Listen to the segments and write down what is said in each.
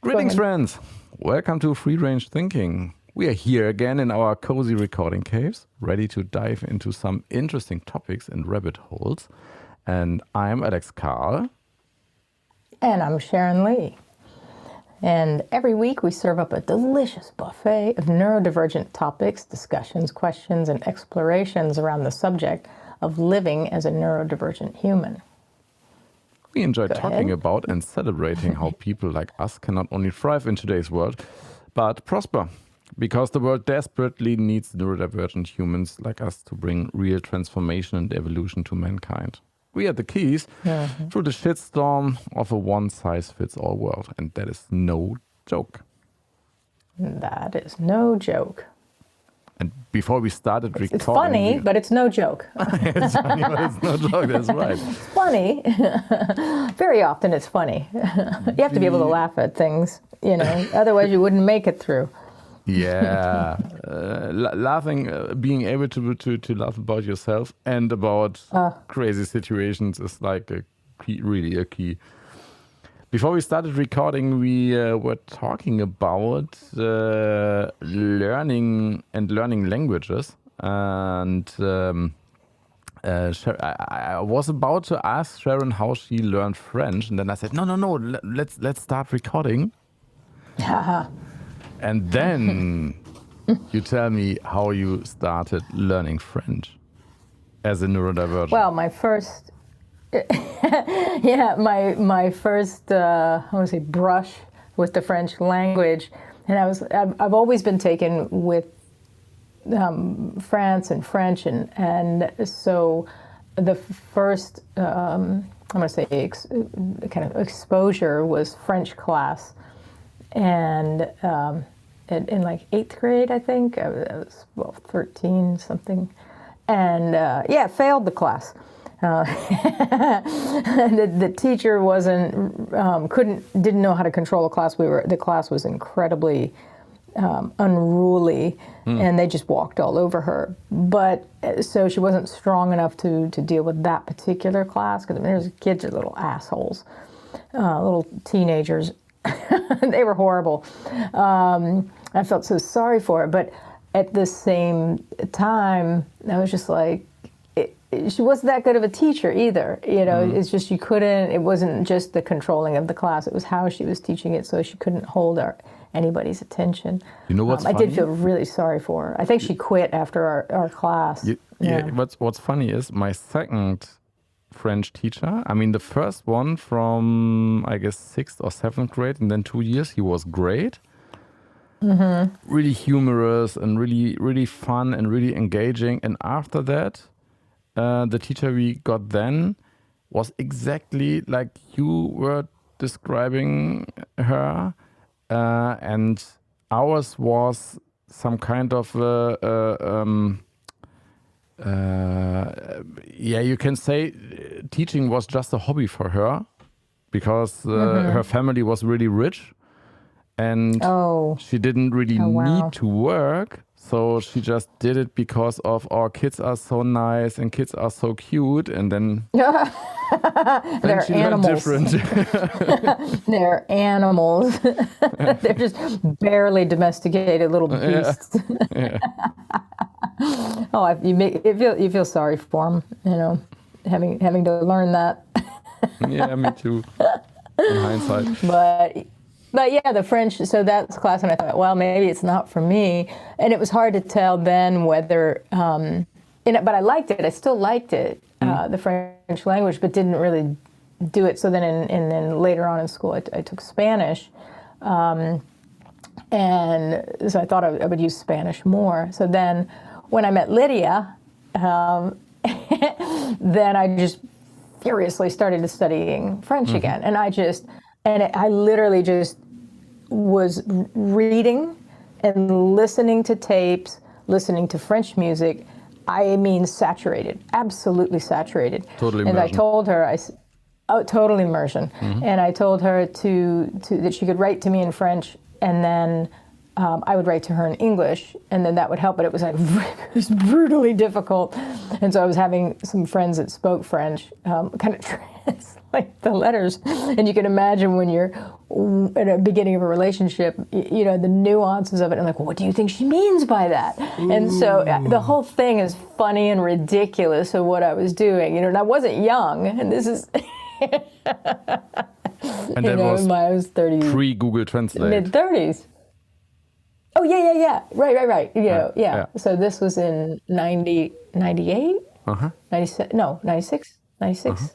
Greetings, friends. Welcome to Free Range Thinking. We are here again in our cozy recording caves, ready to dive into some interesting topics and rabbit holes. And I'm Alex Carl. And I'm Sharon Lee. And every week we serve up a delicious buffet of neurodivergent topics, discussions, questions, and explorations around the subject of living as a neurodivergent human. We enjoy talking about and celebrating how people like us can not only thrive in today's world, but prosper. Because the world desperately needs neurodivergent humans like us to bring real transformation and evolution to mankind. We are the keys through the shitstorm of a one-size-fits-all world. And that is no joke. That is no joke. And before we started recording... It's funny, but it's no joke. It's funny, but it's no joke, that's right. It's funny. Very often it's funny. You have to be able to laugh at things, you know, otherwise you wouldn't make it through. Yeah. Laughing, being able to laugh about yourself and about crazy situations is like really a key. Before we started recording, we were talking about learning languages, and I was about to ask Sharon how she learned French, and then I said, no, let's start recording. And then you tell me how you started learning French as a neurodivergent. Well, my first brush with the French language, and I've always been taken with France and French, and so the first kind of exposure was French class, and in like 8th grade, I think I was 13 something, and failed the class. The teacher didn't know how to control the class. The class was incredibly unruly, and they just walked all over her. But so she wasn't strong enough to deal with that particular class, because there's kids are little assholes, little teenagers. They were horrible. I felt so sorry for her, but at the same time, I was just like, she wasn't that good of a teacher either. You know, it's just it wasn't just the controlling of the class, it was how she was teaching it, so she couldn't hold anybody's attention. You know what's I funny? did feel really sorry for her. I think she quit after our class. What's funny is my second French teacher, I mean the first one from, I guess, 6th or 7th grade, and then 2 years, he was great. Really humorous and really, really fun and really engaging. And after that, the teacher we got then was exactly like you were describing her, and ours was some kind of you can say teaching was just a hobby for her, because her family was really rich, and she didn't really need to work. So she just did it because of our kids are so nice and kids are so cute, and then they're she animals. Learned different. They're animals. They're just barely domesticated little beasts. Yeah. You feel sorry for them, you know, having to learn that. Yeah, me too. In hindsight. But yeah, the French, so that's class, and I thought, well, maybe it's not for me. And it was hard to tell then whether, but I liked it. I still liked it, the French language, but didn't really do it. So then then later on in school, I took Spanish. And so I thought I would use Spanish more. So then when I met Lydia, then I just furiously started studying French again. And I literally just was reading and listening to tapes, listening to French music. I mean, saturated, absolutely saturated. Totally immersion. And I told her, total immersion. And I told her that she could write to me in French, and then I would write to her in English, and then that would help. But it was like it was brutally difficult, and so I was having some friends that spoke French, kind of It's like the letters, and you can imagine when you're at the beginning of a relationship, you know, the nuances of it. And like, well, what do you think she means by that? And so the whole thing is funny and ridiculous of what I was doing, you know. And I wasn't young, and this is, And that I was 30, pre-Google Translate. mid-30s. Oh yeah, right. You know, yeah. So this was in 98, 97, no, 96,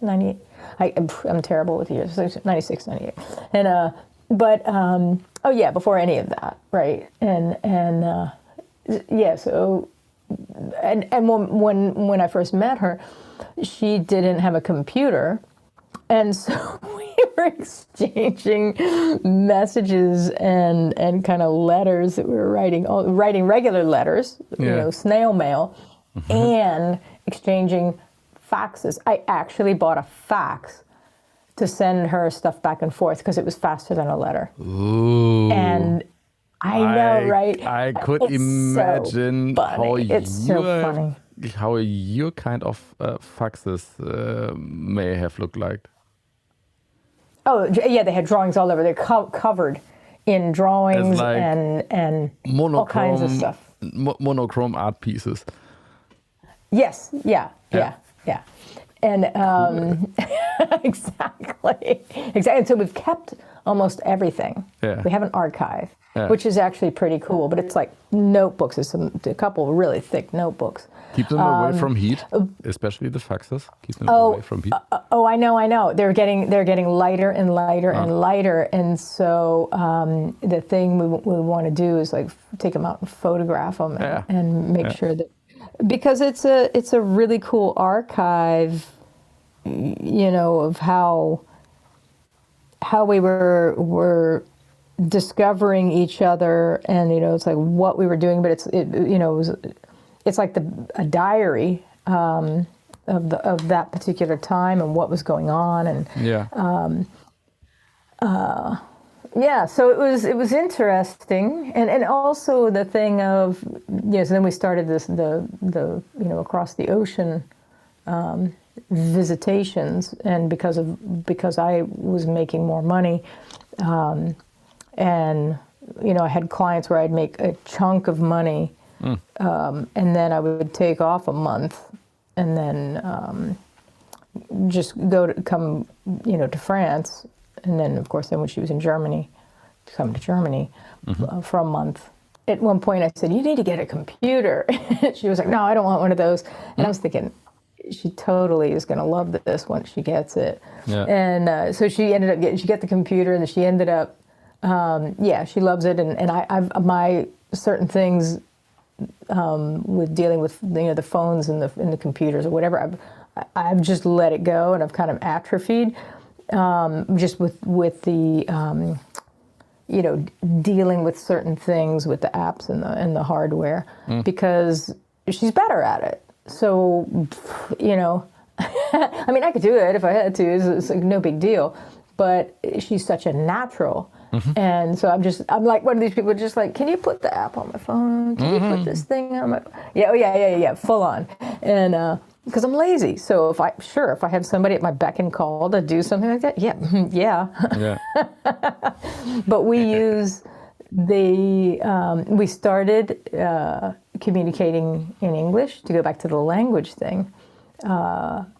98. I'm terrible with years. So 96, 98. And before any of that, right? So when I first met her, she didn't have a computer, and so we were exchanging messages and kind of letters that we were writing regular letters, you know, snail mail, and exchanging faxes. I actually bought a fax to send her stuff back and forth because it was faster than a letter. Ooh. And I know, right? I could imagine how your kind of faxes may have looked like. Oh, yeah, they had drawings all over. They're covered in drawings like and all kinds of stuff. Monochrome art pieces. Yes, yeah. And exactly. And so we've kept almost everything. Yeah. We have an archive, which is actually pretty cool. But it's like notebooks. There's a couple of really thick notebooks. Keep them away from heat, especially the faxes. Keep them away from heat. I know. They're getting lighter and lighter and lighter. And so the thing we want to do is like take them out and photograph them and make sure that, because it's a really cool archive, you know, of how we were discovering each other, and you know, it's like what we were doing, but it's like a diary of that particular time and what was going on, and so it was interesting, and also the thing of, so then we started the across the ocean visitations, and because I was making more money, and you know, I had clients where I'd make a chunk of money, and then I would take off a month, and then just come to France. And then, of course, when she was in Germany, to come to Germany for a month. At one point, I said, "You need to get a computer." She was like, "No, I don't want one of those." And I was thinking, she totally is going to love this once she gets it. Yeah. And so she ended up she got the computer, and she ended up, she loves it. And I've my certain things with dealing with the phones and the computers or whatever, I've just let it go, and I've kind of atrophied. Just with the dealing with certain things with the apps and the hardware, because she's better at it. So I mean, I could do it if I had to. It's like no big deal. But she's such a natural, and so I'm like one of these people, just like, can you put the app on my phone? Can you put this thing on my? Yeah, full on, and. Because I'm lazy, so if I have somebody at my beck and call to do something like that, yeah. But we use we started communicating in English, to go back to the language thing,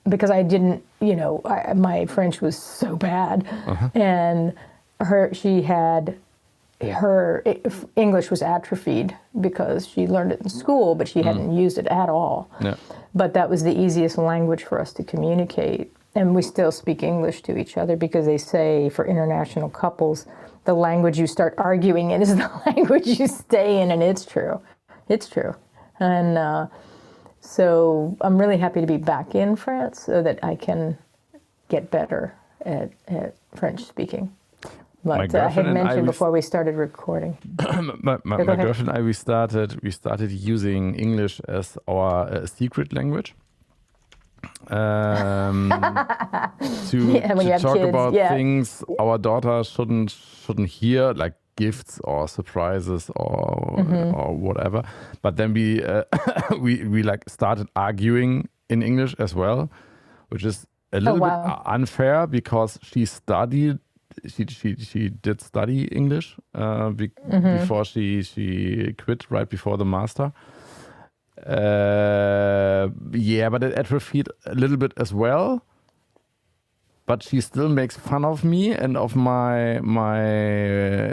because I didn't, my French was so bad, and her English was atrophied because she learned it in school, but she hadn't used it at all. Yeah. But that was the easiest language for us to communicate. And we still speak English to each other, because they say for international couples, the language you start arguing in is the language you stay in, and it's true. It's true. And so I'm really happy to be back in France so that I can get better at French speaking. But I had mentioned before we started recording. my girlfriend and I, we started using English as our secret language. To talk about things our daughter shouldn't hear, like gifts or surprises or whatever. But then we like started arguing in English as well, which is a little bit wow. unfair because she did study English before she quit right before the master. Yeah, but it atrophied a little bit as well. But she still makes fun of me and of my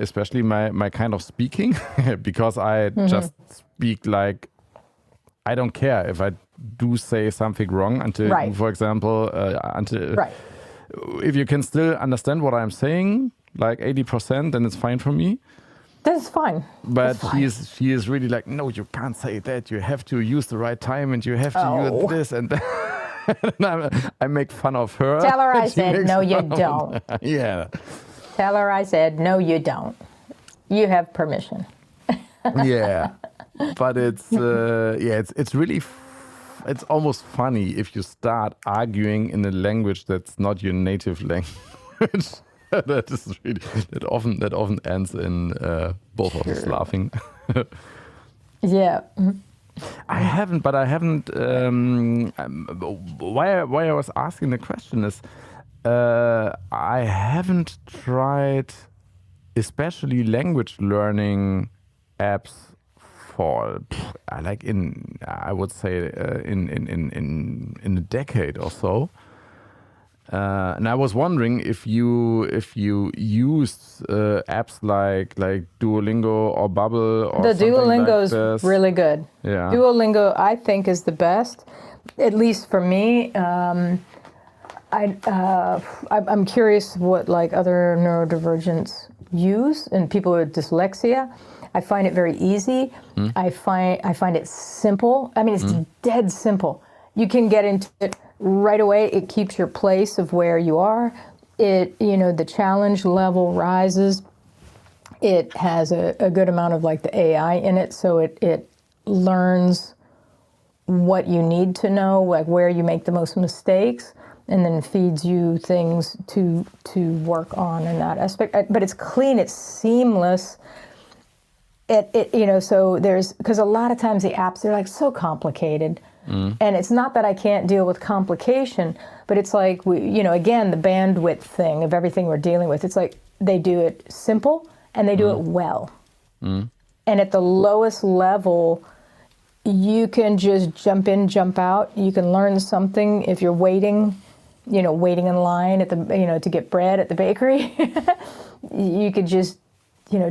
especially my kind of speaking because I just speak like I don't care if I do say something wrong until, for example, if you can still understand what I'm saying, like 80%, then it's fine for me. That's fine. But she is really like, no, you can't say that. You have to use the right time and you have to use this and that. And I make fun of her. Tell her I said, no, you don't. Yeah. Tell her I said, no, you don't. You have permission. Yeah. But it's really, it's almost funny if you start arguing in a language that's not your native language. That is really, that often ends in both of us laughing. Yeah. I haven't. Why I was asking the question is, I haven't tried, especially language learning apps for, I would say in a decade or so. And I was wondering if you used apps like DuoLingo or Babble or the something DuoLingo like is really good. Yeah. DuoLingo, I think, is the best, at least for me. I'm curious what like other neurodivergents use and people with dyslexia. I find it very easy. I find it simple. I mean, it's dead simple. You can get into it right away. It keeps your place of where you are. The challenge level rises. It has a good amount of like the AI in it, so it learns what you need to know, like where you make the most mistakes, and then feeds you things to work on in that aspect. But it's clean, it's seamless. So because a lot of times the apps, they're like so complicated. And it's not that I can't deal with complication, but it's like, again, the bandwidth thing of everything we're dealing with. It's like they do it simple and they do it well. And at the lowest level, you can just jump in, jump out. You can learn something if you're waiting in line at the, to get bread at the bakery. You could just,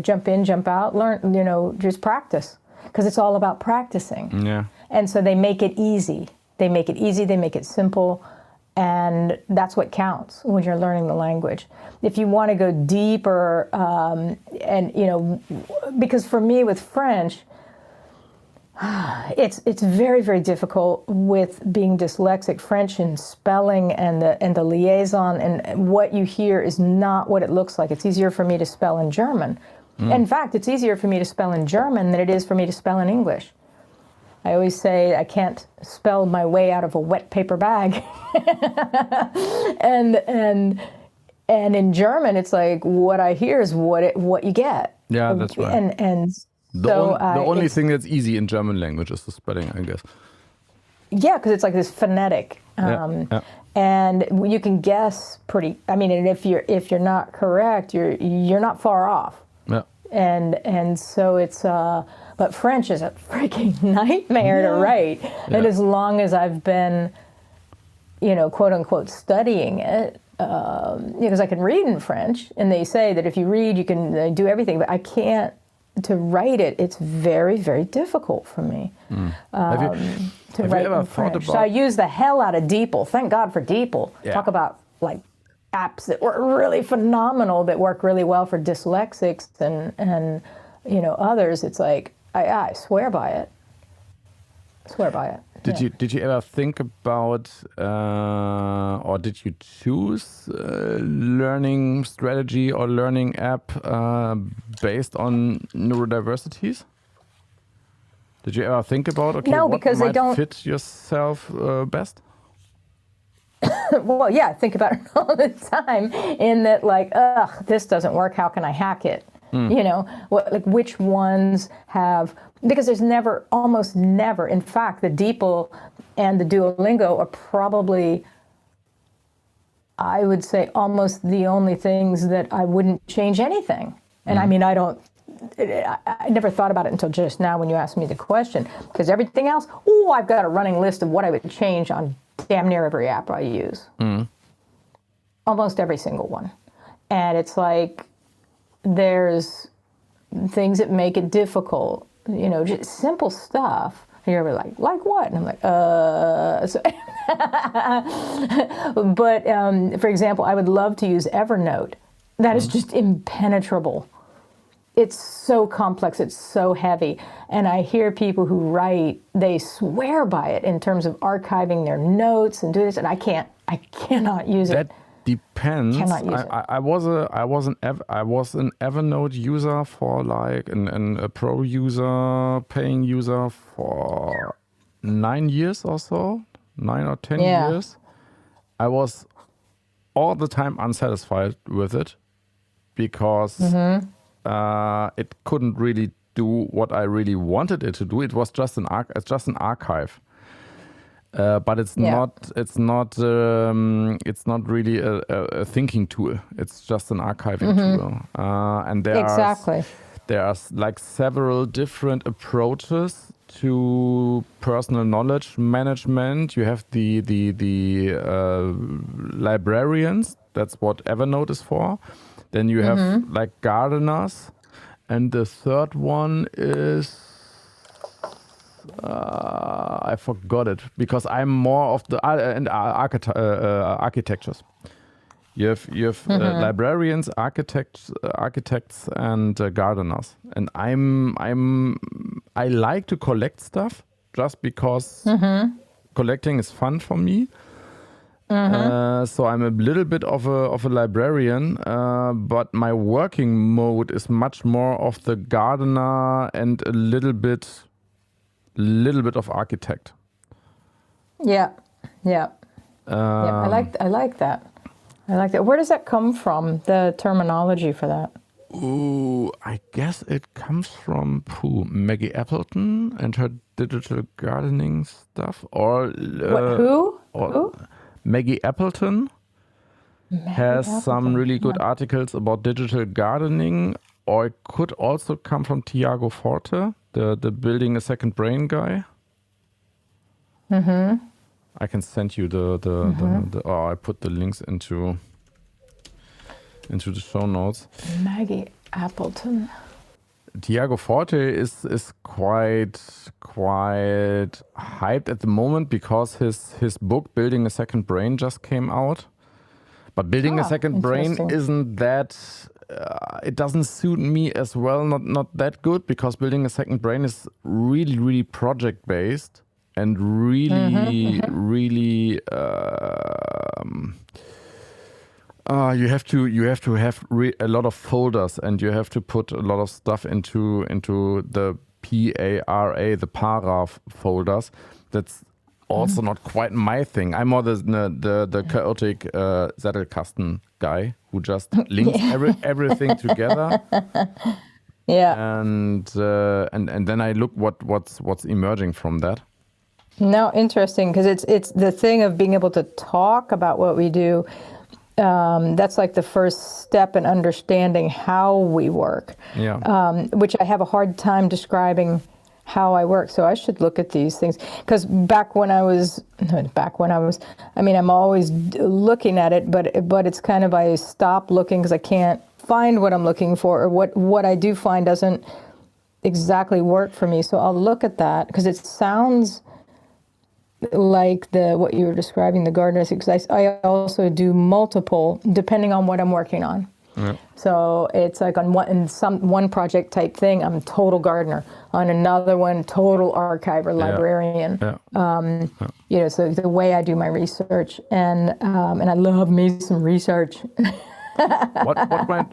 jump in, jump out, learn, just practice. Because it's all about practicing. Yeah. And so they make it easy. They make it simple, and that's what counts when you're learning the language. If you want to go deeper, because for me with French, it's very, very difficult with being dyslexic. French and spelling and the liaison and what you hear is not what it looks like. It's easier for me to spell in German. In fact, it's easier for me to spell in German than it is for me to spell in English. I always say I can't spell my way out of a wet paper bag. and in German, it's like what I hear is what you get. Yeah, that's right. And the only thing that's easy in German language is the spelling, I guess. Yeah, because it's like this phonetic. And you can guess pretty. I mean, and if you're not correct, you're not far off. Yeah. And so it's but French is a freaking nightmare to write. And as long as I've been, quote unquote, studying it, because I can read in French, and they say that if you read, you can do everything, but I can't. To write it, it's very, very difficult for me to write in French. So I use the hell out of DeepL. Thank God for DeepL. Yeah. Talk about like apps that were really phenomenal, that work really well for dyslexics and others. It's like I swear by it. Did you ever think about or did you choose learning strategy or learning app based on neurodiversities? Did you ever think about what might fit yourself best? Well, yeah, I think about it all the time. In that, like, this doesn't work. How can I hack it? Which ones have? Because there's almost never. In fact, the DeepL and the DuoLingo are probably I would say almost the only things that I wouldn't change anything. And I mean, I never thought about it until just now when you asked me the question, because everything else, I've got a running list of what I would change on damn near every app I use. Almost every single one. And it's like, there's things that make it difficult, just simple stuff. And you're like what? And I'm like, so but for example, I would love to use Evernote. That is just impenetrable. It's so complex, it's so heavy. And I hear people who write, they swear by it in terms of archiving their notes and do this, and I cannot use it. Depends. Cannot use it. I was an Evernote user for like a pro user, paying user for 9 years or so, 9 or 10 years. I was all the time unsatisfied with it because it couldn't really do what I really wanted it to do. It was just an archive. But it's not really a thinking tool. It's just an archiving tool. And there are like several different approaches to personal knowledge management. You have the librarians. That's what Evernote is for. Then you have like gardeners, and the third one is. I forgot it because I'm more of the architectures. You have librarians, architects, and gardeners. And I like to collect stuff just because collecting is fun for me. So I'm a little bit of a librarian, but my working mode is much more of the gardener and a little bit of architect. I like that. Where does that come from, the terminology for that? I guess it comes from Maggie Appleton and her digital gardening stuff, or who? Maggie Appleton has some really good articles about digital gardening, or it could also come from Tiago Forte, the building a second brain guy. I can send you I put the links into the show notes. Maggie Appleton. Tiago Forte is quite hyped at the moment because his book Building a Second Brain just came out. But building a second brain isn't that. It doesn't suit me as well. Not that good, because building a second brain is really project based and really. You have to have a lot of folders, and you have to put a lot of stuff into the PARA, the para folders. That's also not quite my thing. I'm more the chaotic Zettelkasten guy who just links everything together. And then I look what's emerging from that. No, interesting, because it's the thing of being able to talk about what we do. That's like the first step in understanding how we work. Which I have a hard time describing how I work. So I should look at these things, because I'm always looking at it, but it's kind of, I stop looking because I can't find what I'm looking for, or what I do find doesn't exactly work for me. So I'll look at that, because it sounds like what you were describing, the gardeners, because I also do multiple depending on what I'm working on. So it's like on one project type thing, I'm total gardener. On another one, total archiver, librarian. So the way I do my research, and I love me some research. What might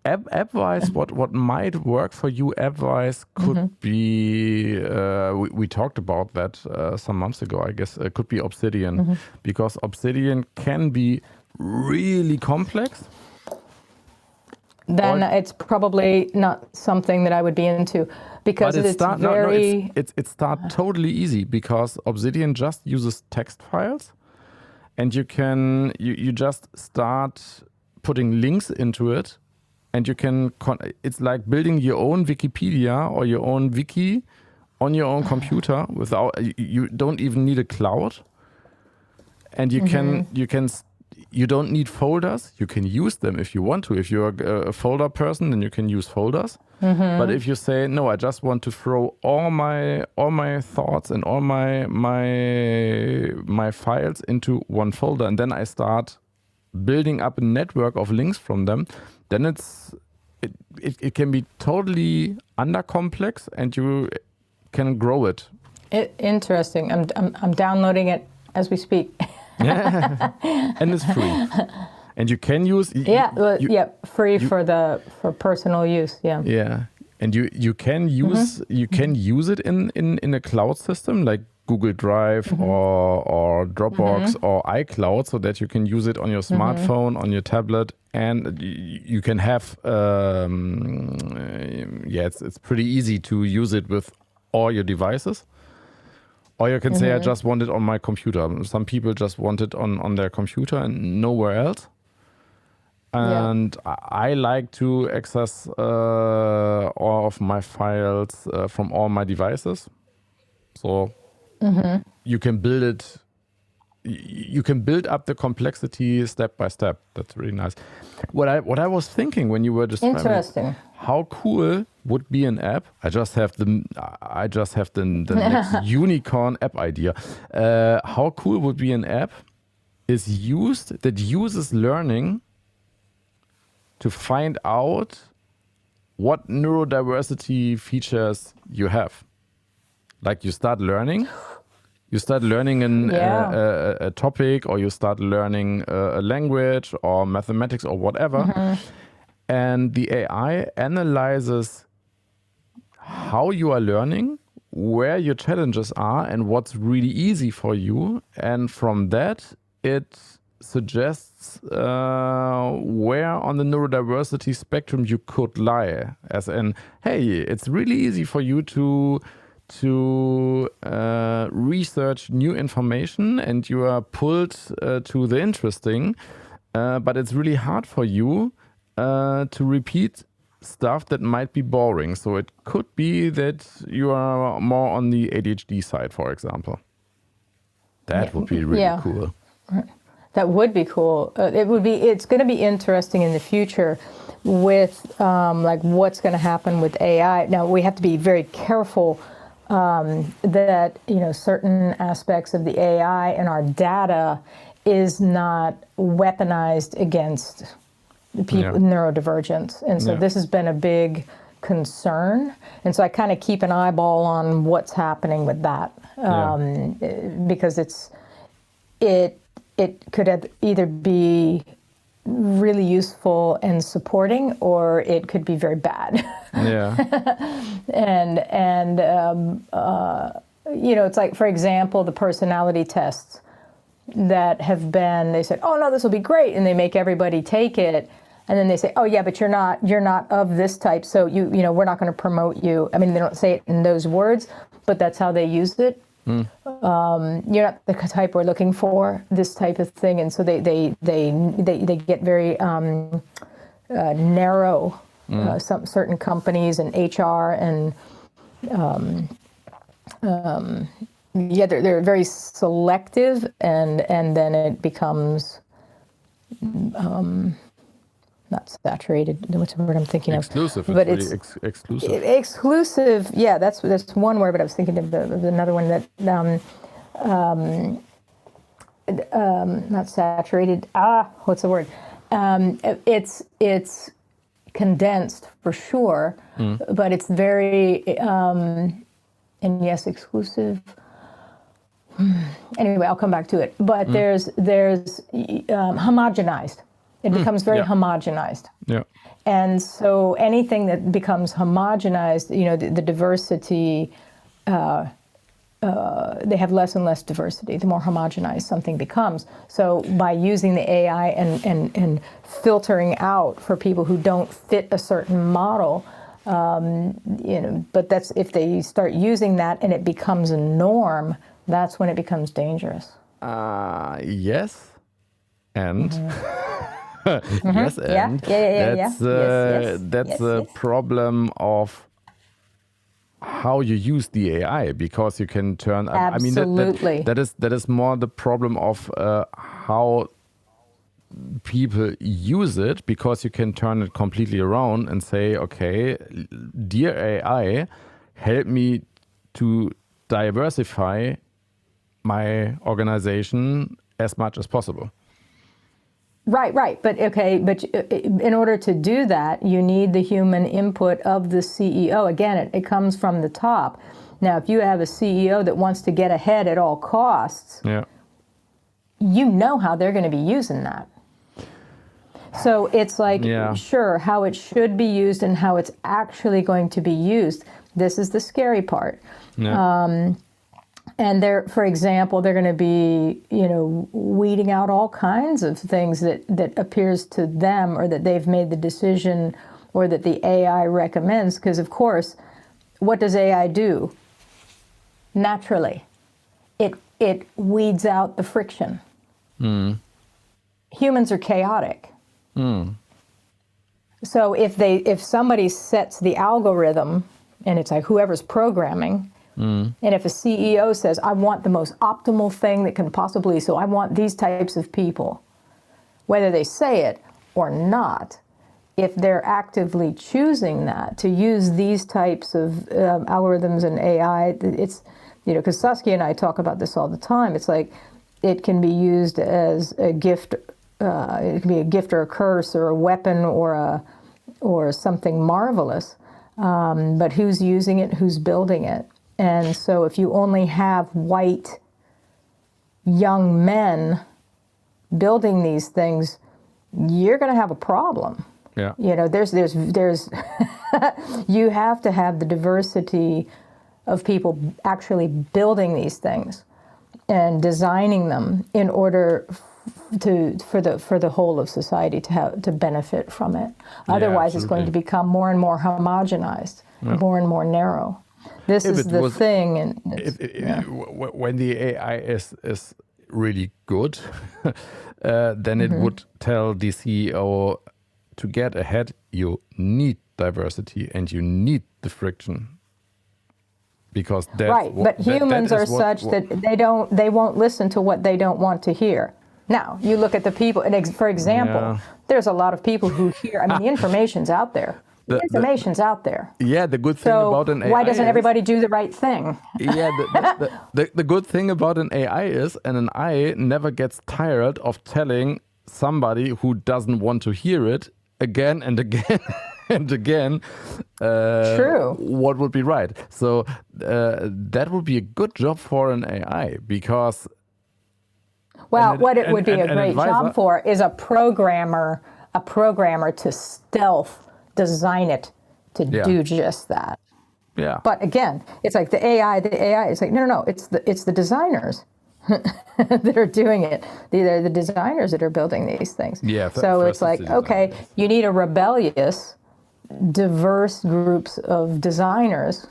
app-wise? What might work for you app-wise could be. We talked about that some months ago. I guess it could be Obsidian, because Obsidian can be really complex. Then it's probably not something that I would be into, because it's totally easy, because Obsidian just uses text files, and you just start putting links into it, and you can. It's like building your own Wikipedia or your own wiki on your own computer without. You don't even need a cloud, and you can. You don't need folders. You can use them if you want to. If you're a folder person, then you can use folders. But if you say, no, I just want to throw all my thoughts and all my files into one folder, and then I start building up a network of links from them, then it can be totally under complex, and you can grow it. Interesting. I'm downloading it as we speak. Yeah, and it's free, and you can use. Free for personal use. Yeah. Yeah, and you can use use it in a cloud system like Google Drive or Dropbox or iCloud, so that you can use it on your smartphone, on your tablet, and you can have. It's pretty easy to use it with all your devices. Or you can say, I just want it on my computer. Some people just want it on their computer and nowhere else. And I like to access all of my files from all my devices. So you can build it. You can build up the complexity step by step. That's really nice. What I was thinking when you were describing how cool would be an app. I just have the next unicorn app idea. How cool would be an app that uses learning to find out what neurodiversity features you have. Like you start learning a topic, or you start learning a language or mathematics or whatever, and the AI analyzes how you are learning, where your challenges are, and what's really easy for you, and from that it suggests where on the neurodiversity spectrum you could lie, as in, hey, it's really easy for you to research new information, and you are pulled to the interesting, but it's really hard for you to repeat stuff that might be boring. So it could be that you are more on the ADHD side, for example. That would be really cool. That would be cool. It's going to be interesting in the future with like what's going to happen with AI. Now we have to be very careful that certain aspects of the AI and our data is not weaponized against people with neurodivergence. And so this has been a big concern. And so I kind of keep an eyeball on what's happening with that, because it could either be really useful and supporting, or it could be very bad. It's like, for example, the personality tests that have been, they said, oh no, this will be great, and they make everybody take it, and then they say, oh yeah, but you're not of this type, so we're not going to promote you. I mean, they don't say it in those words, but that's how they use it. You're not the type we're looking for, this type of thing, and so they get very narrow. Some certain companies and HR and they're very selective, and then it becomes not saturated. What's the word I'm thinking exclusive, of? But it's really exclusive. Exclusive. Yeah, that's one word. But I was thinking of another one that not saturated. What's the word? It's condensed for sure, but it's very and yes, exclusive. Anyway, I'll come back to it. But there's homogenized. It becomes very homogenized. Yeah. And so anything that becomes homogenized, the diversity, they have less and less diversity the more homogenized something becomes. So by using the AI and filtering out for people who don't fit a certain model, but that's if they start using that and it becomes a norm, that's when it becomes dangerous. Yes, and yes, and that's a problem of how you use the AI, because you can turn. Absolutely. That is more the problem of how people use it, because you can turn it completely around and say, okay, dear AI, help me to diversify my organization as much as possible. Right. But in order to do that, you need the human input of the CEO. Again, it comes from the top. Now, if you have a CEO that wants to get ahead at all costs, you know how they're going to be using that. So it's like, sure, how it should be used and how it's actually going to be used. This is the scary part. And they're, for example, they're going to be, weeding out all kinds of things that appears to them, or that they've made the decision, or that the AI recommends. Because, of course, what does AI do? Naturally, it weeds out the friction. Humans are chaotic. So if somebody sets the algorithm, and it's like whoever's programming, and if a CEO says, I want the most optimal thing that can possibly, so I want these types of people, whether they say it or not, if they're actively choosing that, to use these types of algorithms and AI, it's, because Saskia and I talk about this all the time, it's like it can be used as a gift, it can be a gift or a curse or a weapon or something marvelous, but who's using it, who's building it? And so if you only have white young men building these things, you're going to have a problem. Yeah. There's you have to have the diversity of people actually building these things and designing them in order for the whole of society to benefit from it. Otherwise, it's going to become more and more homogenized, more and more narrow. This is the thing. And when the AI is really good, then it would tell the CEO, to get ahead, you need diversity and you need the friction. Because but humans are such that they won't listen to what they don't want to hear. Now, you look at the people, and for example, there's a lot of people who hear, the information's out there. The information's out there. Yeah, the good thing about an AI why doesn't everybody do the right thing? Yeah, the good thing about an AI is, an AI never gets tired of telling somebody who doesn't want to hear it again and again and again what would be right. So that would be a good job for an AI, because... Well, what it would be a great job for is a programmer to stealth design it to do just that. Yeah. But again, it's like the AI is like, no, it's the designers that are doing it. They're the designers that are building these things. Yeah. So it's like, okay, you need a rebellious, diverse groups of designers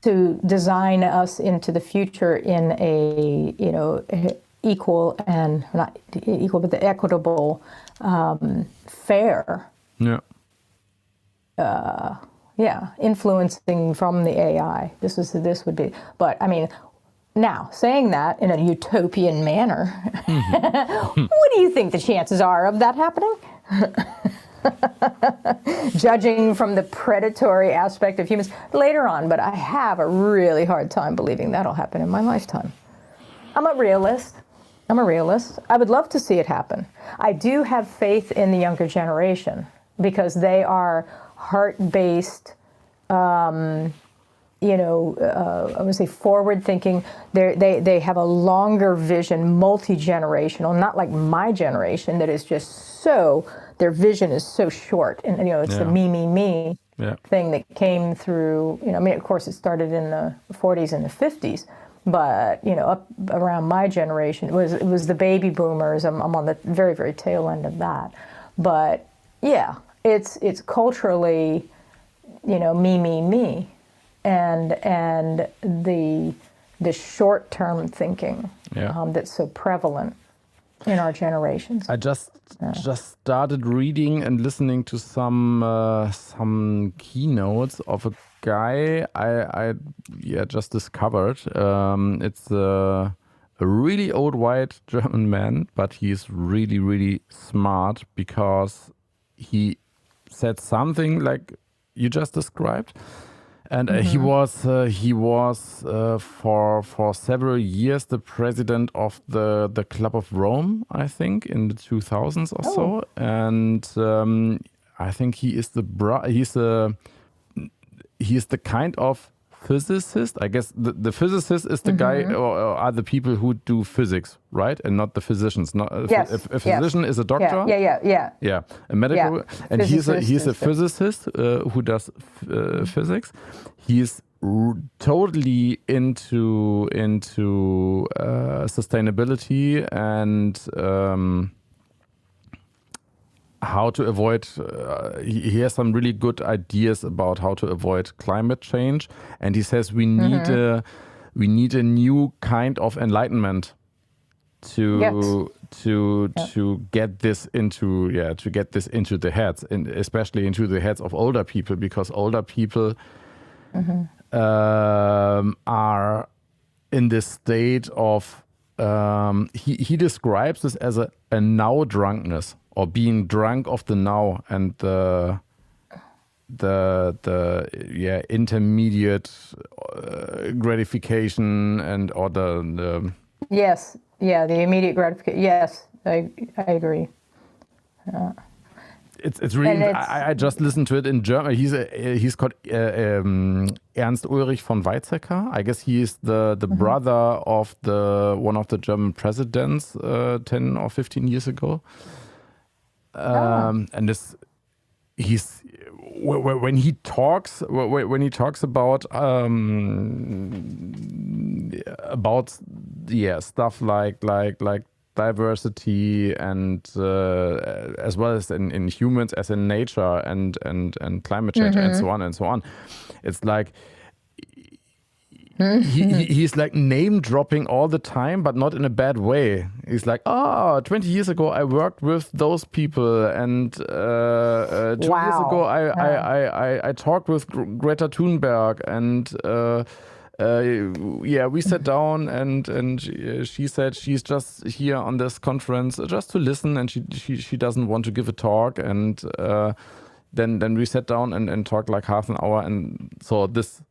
to design us into the future in a, equal and not equal, but the equitable, fair. Influencing from the AI. This would be, but now saying that in a utopian manner, what do you think the chances are of that happening? Judging from the predatory aspect of humans later on, but I have a really hard time believing that'll happen in my lifetime. I'm a realist. I would love to see it happen. I do have faith in the younger generation because they are heart-based, I would say forward-thinking. They have a longer vision, multi-generational, not like my generation that is just so, their vision is so short. And, it's the me thing that came through, of course it started in the 40s and the 50s. But, up around my generation, it was the baby boomers. I'm on the very, very tail end of that. But, yeah, it's culturally, me. And the this short-term thinking that's so prevalent in our generations. I just started reading and listening to some keynotes of a guy I just discovered. It's a really old white German man, but he's really, really smart because he said something like you just described. And he was for several years the president of the Club of Rome, I think, in the 2000s or so. And I think he is he's the kind of physicist. I guess the physicist is the guy or are the people who do physics, right? And not the physicians. Not a physician is a doctor. Yeah, a medical. And he's a physicist who does physics. He's totally into sustainability and how to avoid. He has some really good ideas about how to avoid climate change, and he says we need a new kind of enlightenment to get this into the heads, and especially into the heads of older people, because older people are in this state of he describes this as a NOW-Drunkness, or being drunk of the now, and the intermediate gratification or the the immediate gratification. Yes, I agree. It's really. I just listened to it in German. He's called Ernst Ulrich von Weizsäcker. I guess he is the brother of one of the German presidents 10 or 15 years ago. And when he talks about stuff like diversity and as well as in humans as in nature and climate change and so on, it's like he's like name dropping all the time, but not in a bad way. He's like, 20 years ago I worked with those people, and 2 years ago I talked with Greta Thunberg, and we sat down, and she said she's just here on this conference just to listen, and she doesn't want to give a talk, and then we sat down and talked like half an hour, and so this.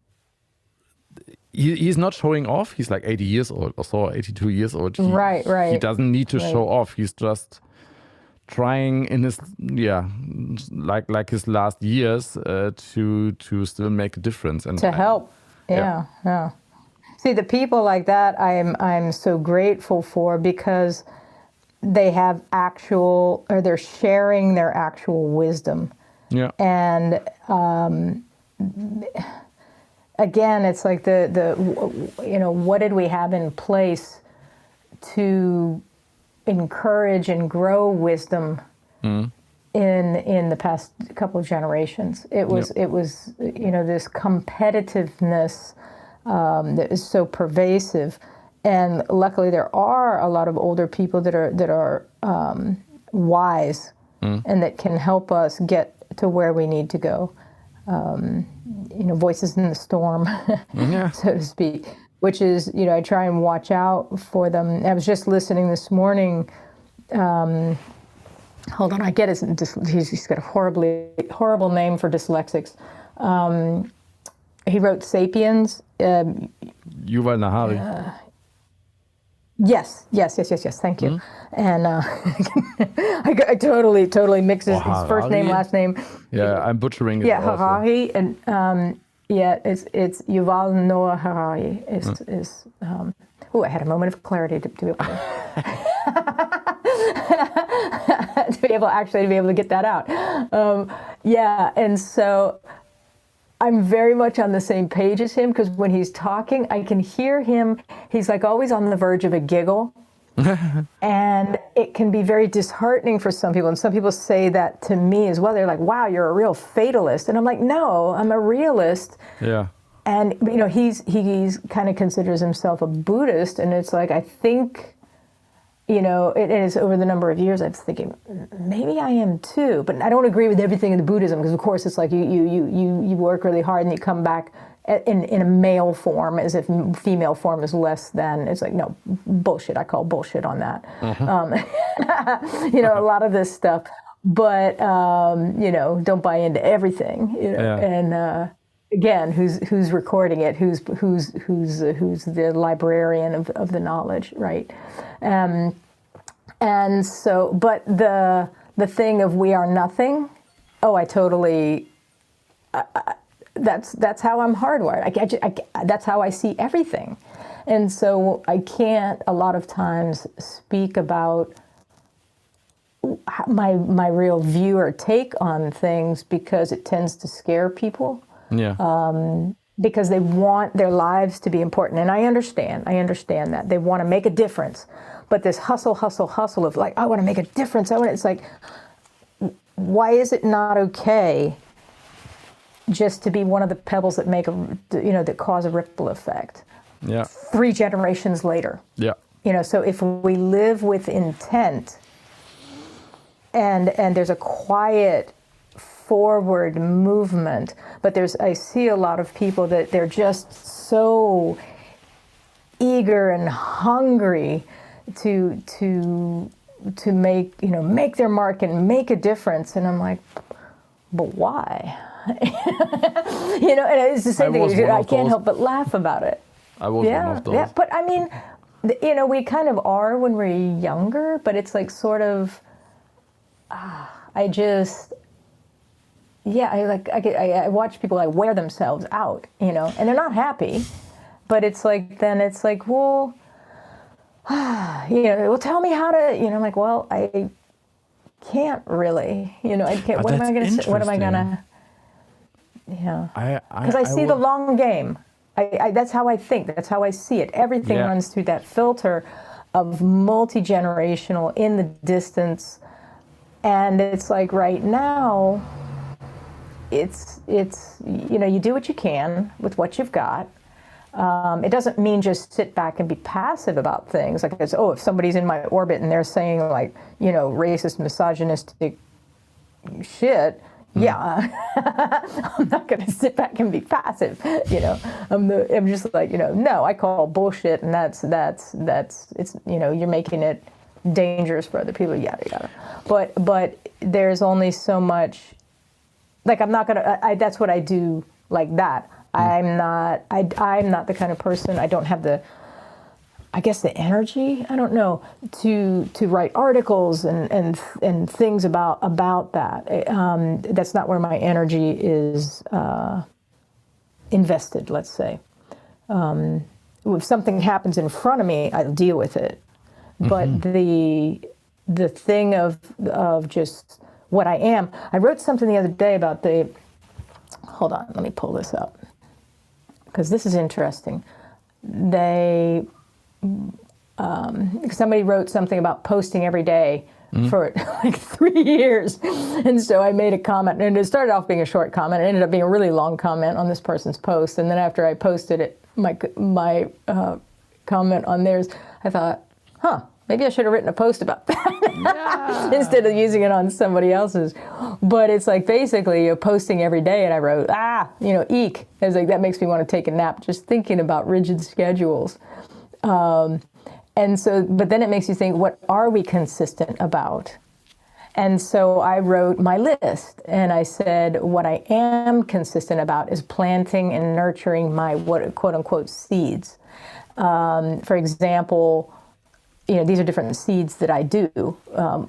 He's not showing off. He's like 80 years old or so, 82 years old. Right. He doesn't need to show off. He's just trying in his like his last years to still make a difference and to help. Yeah. See, the people like that, I'm so grateful for, because they have they're sharing their actual wisdom. Yeah. And again, it's like what did we have in place to encourage and grow wisdom in the past couple of generations? It was this competitiveness that is so pervasive, and luckily there are a lot of older people that are wise and that can help us get to where we need to go. Voices in the storm, so to speak, which is, I try and watch out for them. I was just listening this morning. Hold on, I get he's got a horrible name for dyslexics. He wrote *Sapiens*. Yuval Nahari. Yes. Thank you. And I totally mix his first name, last name. Yeah, I'm butchering it. Yeah, Harari, and it's Yuval Noah Harari. I had a moment of clarity to be able to be able to get that out. And so I'm very much on the same page as him, because when he's talking, I can hear him. He's like always on the verge of a giggle. And it can be very disheartening for some people. And some people say that to me as well. They're like, wow, you're a real fatalist. And I'm like, no, I'm a realist. Yeah. and you know, he's kind of considers himself a Buddhist, and it's like, I think, you know, it is over the number of years I was thinking maybe I am too, but I don't agree with everything in the Buddhism, because of course it's like you work really hard and you come back in a male form as if female form is less than. It's like, no, bullshit. I call bullshit on that. You know, a lot of this stuff, but you know, don't buy into everything. You know? And again, who's recording it? Who's the librarian of the knowledge, right? And so, but the thing of we are nothing. Oh, I totally. That's how I'm hardwired. That's how I see everything, and so I can't a lot of times speak about my real view or take on things, because it tends to scare people. Because they want their lives to be important. And I understand that. They want to make a difference. But this hustle of like, I want to make a difference. It's like, why is it not okay just to be one of the pebbles that make that cause a ripple effect? 3 generations later. You know, so if we live with intent and there's a quiet forward movement, but I see a lot of people that they're just so eager and hungry to make their mark and make a difference, and I'm like, but why? You know, and it's the same thing. I can't help but laugh about it. I was one of those. But I mean, you know, we kind of are when we're younger, but it's like sort of, I watch people like wear themselves out, you know, and they're not happy, but it's like, then it's like, well, you know, well, tell me how to, you know, I'm like, well, I can't really, you know, I can't, what am I going to say? What am I going to, because I see the long game. That's how I think. That's how I see it. Everything runs through that filter of multi-generational in the distance. And it's like right now, it's you know, you do what you can with what you've got. It doesn't mean just sit back and be passive about things. Like, it's, if somebody's in my orbit and they're saying like, you know, racist, misogynistic shit, I'm not going to sit back and be passive. You know, I'm just like, you know, no, I call bullshit, and that's it's, you know, you're making it dangerous for other people, yada yada. But there's only so much. Like, I'm not gonna. That's what I do. Like that. I'm not the kind of person. I don't have the, I guess, the energy. I don't know, to write articles and things about that. That's not where my energy is invested. Let's say, if something happens in front of me, I'll deal with it. But the thing of just what I am. I wrote something the other day about the. Hold on, let me pull this up, because this is interesting. Somebody wrote something about posting every day for like 3 years. And so I made a comment, and it started off being a short comment. It ended up being a really long comment on this person's post. And then after I posted it, my comment on theirs, I thought, maybe I should have written a post about that instead of using it on somebody else's. But it's like, basically, you're posting every day, and I wrote, eek. I was like, that makes me want to take a nap just thinking about rigid schedules. And so, but then it makes you think, what are we consistent about? And so I wrote my list, and I said, what I am consistent about is planting and nurturing my quote unquote seeds. For example, these are different seeds that I do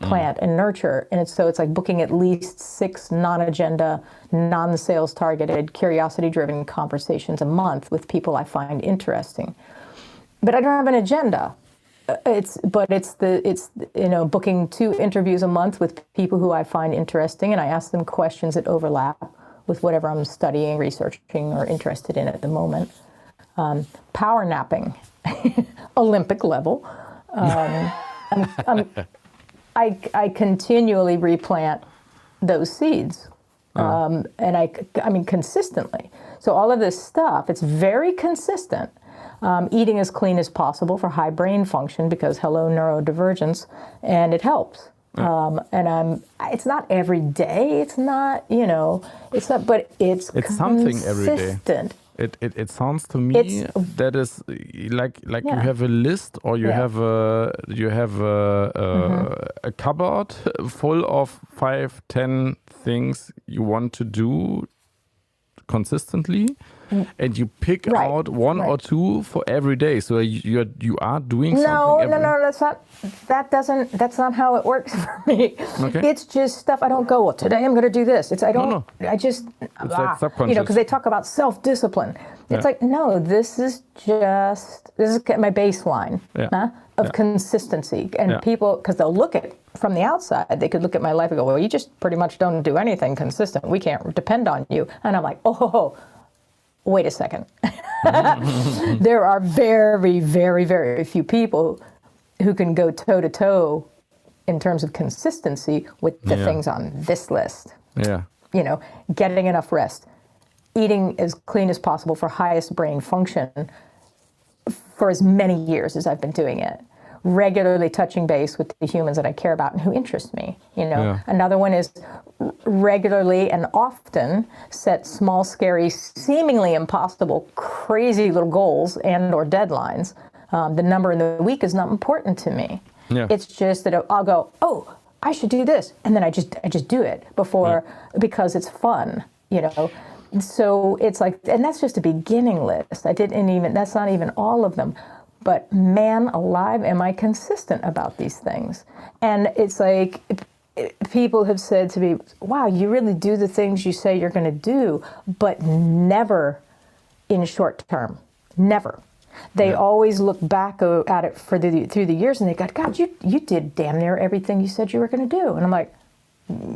plant and nurture. And it's like booking at least 6 non-agenda, non-sales targeted, curiosity-driven conversations a month with people I find interesting. But I don't have an agenda. It's booking 2 interviews a month with people who I find interesting, and I ask them questions that overlap with whatever I'm studying, researching, or interested in at the moment. Power napping, Olympic level. I continually replant those seeds, and I mean consistently. So all of this stuff, it's very consistent. Eating as clean as possible for high brain function because hello neurodivergence, and it helps. It's not every day. It's not, it's not, but it's something every day. It sounds to me that is like you have a list, or you have a cupboard full of 5-10 things you want to do consistently, and you pick out one or two for every day. So you are doing something. No, that's not how it works for me. Okay. It's just stuff I don't go, well, today I'm going to do this. I just, it's like subconscious. because they talk about self-discipline. It's like, no, this is my baseline of consistency. And people, because they'll look at from the outside, they could look at my life and go, well, you just pretty much don't do anything consistent. We can't depend on you. And I'm like, oh, wait a second. There are very, very, very few people who can go toe-to-toe in terms of consistency with the things on this list. Yeah. Getting enough rest, eating as clean as possible for highest brain function for as many years as I've been doing it. Regularly touching base with the humans that I care about and who interest me. Another one is regularly and often set small, scary, seemingly impossible, crazy little goals and or deadlines. The number in the week is not important to me. Yeah. It's just that I'll go, oh, I should do this, and then I just do it because it's fun. So it's like, and that's just a beginning list. That's not even all of them. But man alive, am I consistent about these things? And it's like, people have said to me, wow, you really do the things you say you're going to do, but never in short term. Never. They always look back at it through the years, and they go, God, you did damn near everything you said you were going to do. And I'm like,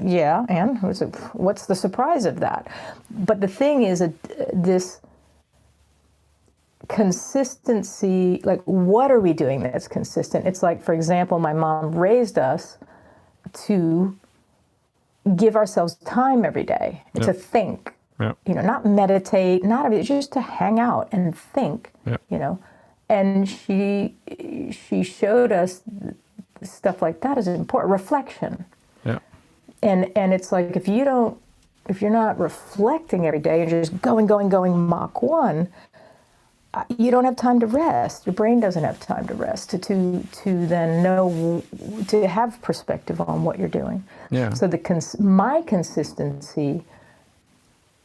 yeah, and what's the surprise of that? But the thing is, this consistency, like, what are we doing that's consistent? It's like, for example, my mom raised us to give ourselves time every day to think, not meditate, not everything, just to hang out and think, and she showed us stuff like that is important. Reflection. And it's like, if you're not reflecting every day and just going Mach 1, you don't have time to rest. Your brain doesn't have time to rest to then know, to have perspective on what you're doing. Yeah. So my consistency,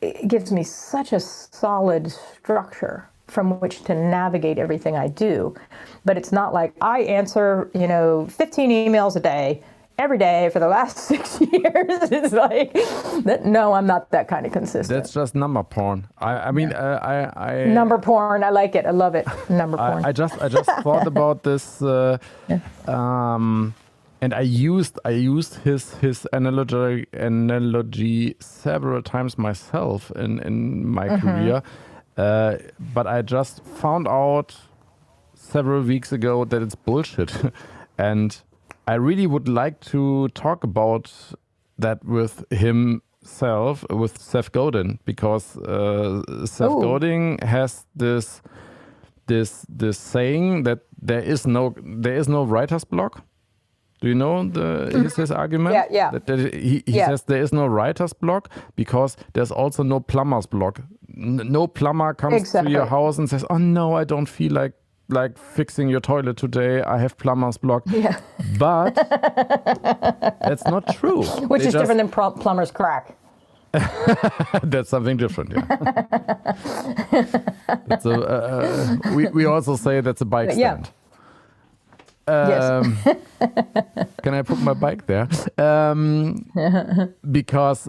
it gives me such a solid structure from which to navigate everything I do. But it's not like I answer, 15 emails a day, every day for the last 6 years. It's like, no, I'm not that kind of consistent. That's just number porn. I mean, I number porn. I like it. I love it. Number porn. I just thought about this, and I used his analogy several times myself in my career, but I just found out several weeks ago that it's bullshit, and I really would like to talk about that with himself, with Seth Godin, because Seth Godin has this saying that there is no writer's block. Do you know his argument? Yeah. That he says there is no writer's block because there's also no plumber's block. No plumber comes to your house and says, "Oh no, I don't feel like fixing your toilet today. I have plumber's block." Yeah. But that's not true. Which is different than plumber's crack. That's something different, yeah. That's we also say that's a bike stand. Yes. Can I put my bike there? Because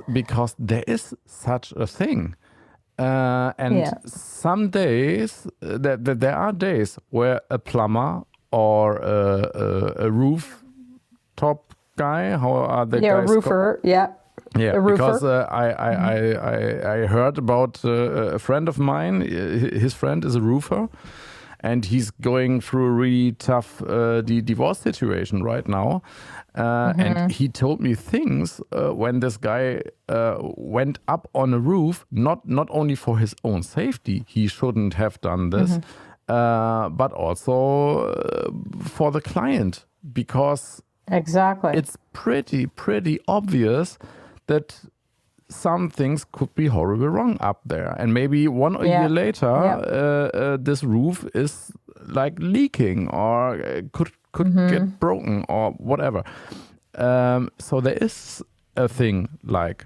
there is such a thing. Some days, there are days where a plumber or a rooftop guy, how are the guys a roofer, called? Yeah, a roofer. Because I heard about a friend of mine. His friend is a roofer, and he's going through a really tough divorce situation right now. And he told me things when this guy went up on a roof, not only for his own safety, he shouldn't have done this, but also for the client, because it's pretty obvious that some things could be horribly wrong up there. And maybe a year later, this roof is like leaking or could get broken or whatever. So there is a thing like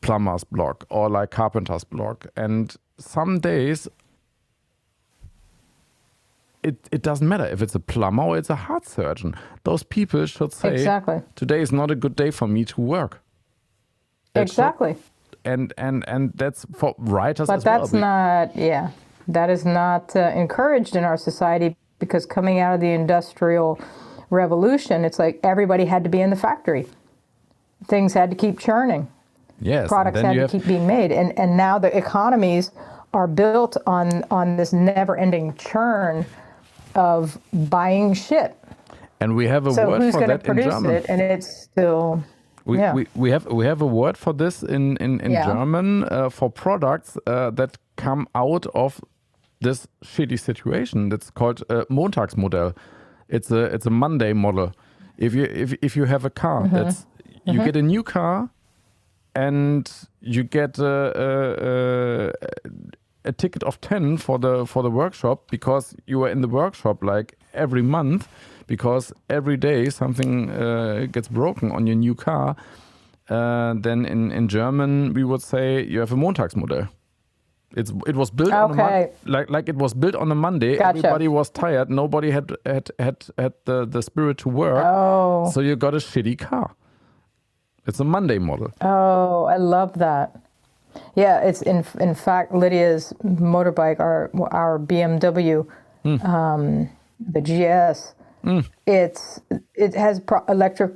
plumber's block or like carpenter's block. And some days it doesn't matter if it's a plumber or it's a heart surgeon. Those people should say, today is not a good day for me to work. And that's for writers as well. But that is not encouraged in our society, because coming out of the Industrial Revolution, it's like everybody had to be in the factory. Things had to keep churning. Yes, products had to keep being made. And now the economies are built on this never-ending churn of buying shit. And we have a word for that in German. So who's going to produce it? And it's still... We have a word for this in German for products that come out of this shitty situation. That's called Montagsmodell. It's a Monday model. If you have a car, you get a new car, and you get a ticket of 10 for the workshop, because you are in the workshop like every month. Because every day something gets broken on your new car, then in German we would say you have a Montagsmodell. It was built on a like it was built on a Monday. Gotcha. Everybody was tired. Nobody had the spirit to work. Oh. So you got a shitty car. It's a Monday model. Oh, I love that. Yeah, it's in fact Lydia's motorbike, our BMW, the GS. It has electric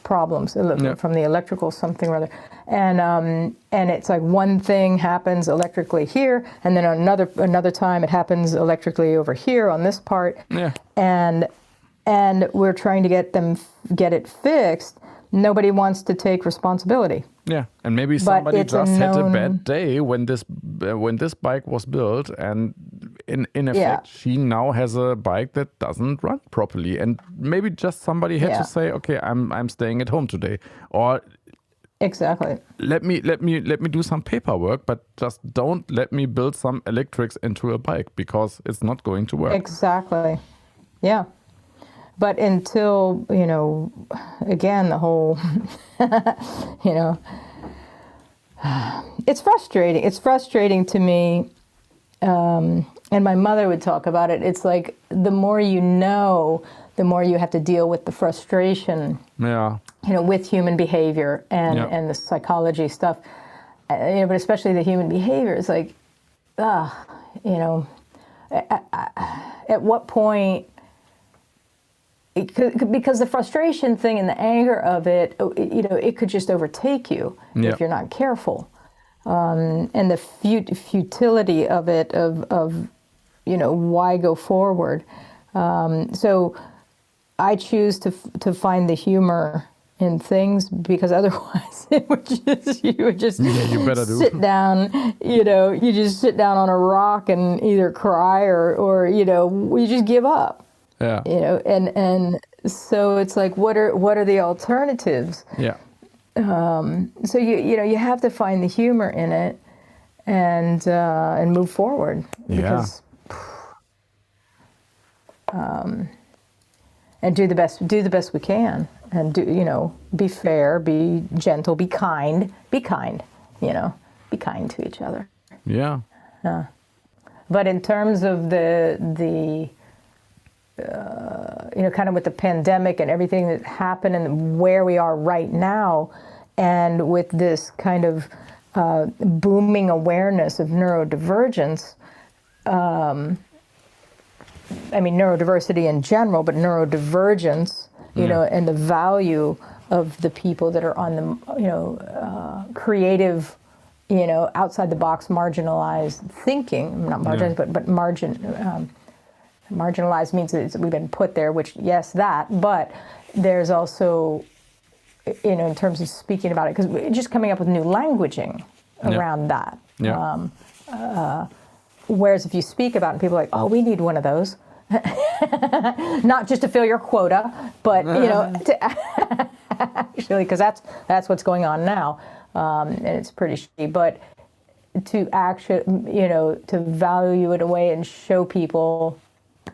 problems from the electrical something or other, and it's like one thing happens electrically here, and then another time it happens electrically over here on this part, and we're trying to get it fixed. Nobody wants to take responsibility. Yeah, and maybe somebody just had a bad day when this bike was built, and in effect, she now has a bike that doesn't run properly, and maybe just somebody had to say, okay, I'm staying at home today, or let me do some paperwork, but just don't let me build some electrics into a bike, because it's not going to work. Yeah. But until, again, the whole, it's frustrating. It's frustrating to me. And my mother would talk about it. It's like the more you know, the more you have to deal with the frustration, with human behavior and the psychology stuff. But especially the human behavior. It's like, at what point... Because the frustration thing and the anger of it, it could just overtake you if you're not careful. And the futility of it, of why go forward. So I choose to find the humor in things, because otherwise you would just sit down, you just sit down on a rock and either cry or you just give up. Yeah. And so it's like, what are the alternatives? Yeah. So you have to find the humor in it and move forward. Because, and do the best we can, and be fair, be gentle, be kind, be kind to each other. Yeah. But in terms of the kind of with the pandemic and everything that happened and where we are right now, and with this kind of booming awareness of neurodivergence, neurodiversity in general, but neurodivergence, and the value of the people that are on the, creative, outside the box, marginalized thinking, not marginalized, but margin, marginalized means that we've been put there, which, yes, that, but there's also, in terms of speaking about it, because just coming up with new languaging around that. Yeah. Whereas if you speak about it, people are like, oh, we need one of those. Not just to fill your quota, but, actually, because that's what's going on now. And it's pretty shitty. But to actually, to value it away and show people,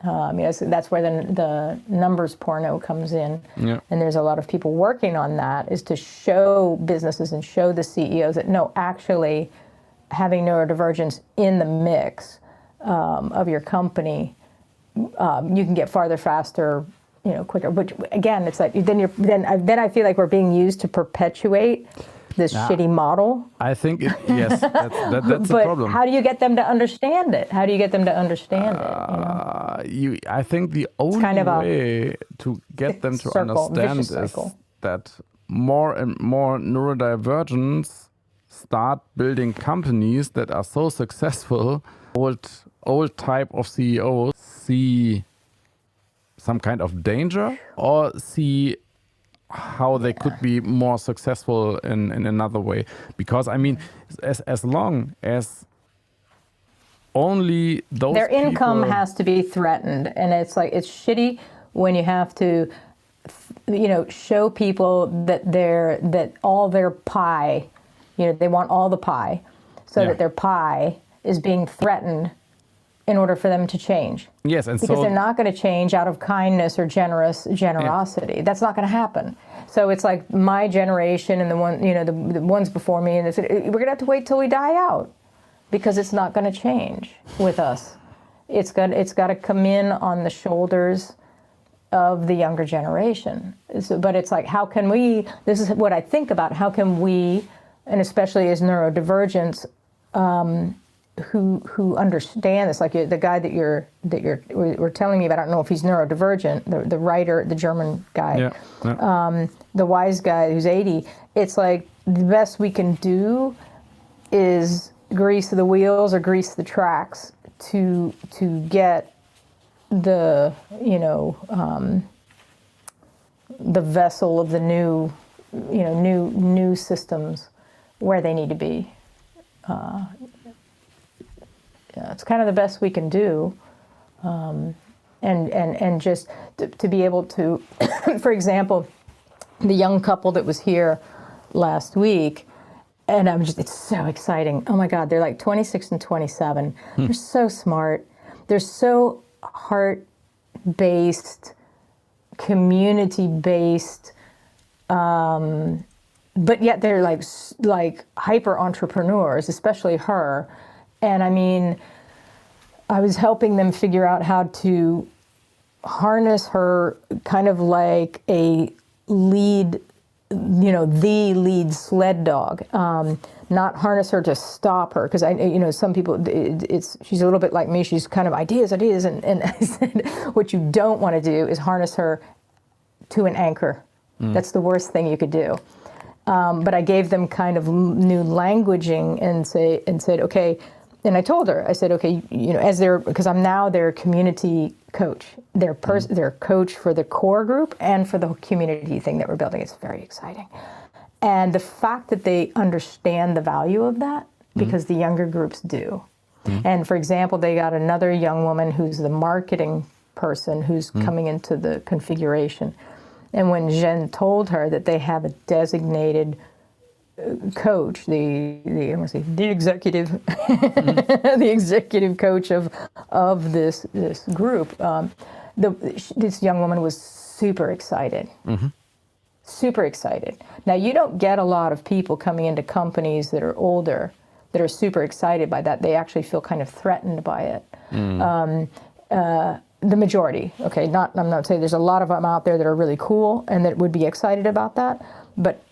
that's where the numbers porno comes in. Yeah. And there's a lot of people working on that, is to show businesses and show the CEOs that, no, actually having neurodivergence in the mix of your company, you can get farther, faster, quicker. Which again, it's like then I feel like we're being used to perpetuate this shitty model. I think yes, that's but the problem. How do you get them to understand it? How do you get them to understand it? I think the only way to get them to understand is that more and more neurodivergents start building companies that are so successful. Old type of CEOs see some kind of danger or see how they could be more successful in another way. Because I mean, as long as only those their income people has to be threatened, and it's like, it's shitty when you have to, show people that all their pie, they want all the pie, so that their pie is being threatened in order for them to change. Yes, and because so they're not going to change out of kindness or generosity. Yeah. That's not going to happen. So it's like my generation and the ones before me, and they said, we're going to have to wait till we die out, because it's not going to change with us. It's got to come in on the shoulders of the younger generation. But it's like, how can we? This is what I think about. How can we, and especially as neurodivergents, who understand this, like the guy that you were telling me about, I don't know if he's neurodivergent, the writer, the German guy, the wise guy who's 80, it's like the best we can do is grease the wheels or grease the tracks to get the, the vessel of the new systems where they need to be. It's kind of the best we can do, and just to be able to, for example, the young couple that was here last week, and it's so exciting. Oh my God, they're like 26 and 27. They're so smart. They're so heart-based, community-based, but yet they're like hyper entrepreneurs, especially her. And I mean, I was helping them figure out how to harness her kind of like a lead, the lead sled dog. Not harness her to stop her, because some people, she's a little bit like me. She's kind of ideas, and I said, what you don't want to do is harness her to an anchor. That's the worst thing you could do. But I gave them kind of new languaging and said, okay. And I told her, I said, okay, because I'm now their community coach, their coach for the core group and for the community thing that we're building. It's very exciting. And the fact that they understand the value of that, because the younger groups do. And for example, they got another young woman who's the marketing person who's coming into the configuration. And when Jen told her that they have a designated coach, the executive, the executive coach of this group, this young woman was super excited. Super excited. Now, you don't get a lot of people coming into companies that are older that are super excited by that. They actually feel kind of threatened by it. The majority, okay, I'm not saying there's a lot of them out there that are really cool and that would be excited about that, but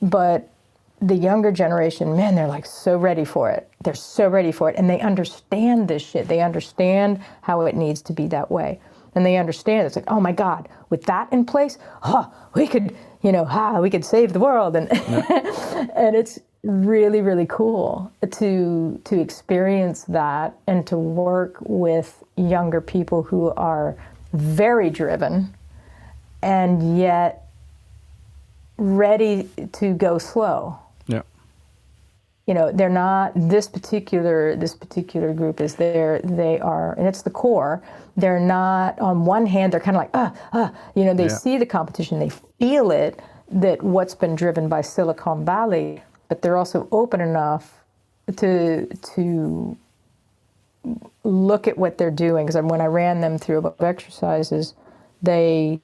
the younger generation, man, they're like so ready for it. They're so ready for it, and they understand this shit. They understand how it needs to be that way, and they understand it's like, oh my God, with that in place, we could, we could save the world, and and it's really, really cool to experience that and to work with younger people who are very driven, and yet ready to go slow. Yeah. You know, they're not, this particular group is there, they are, and it's the core, they're not, on one hand, they're kind of like, you know, they see the competition, they feel it, that what's been driven by Silicon Valley, but they're also open enough to look at what they're doing. Because when I ran them through a bunch of exercises, they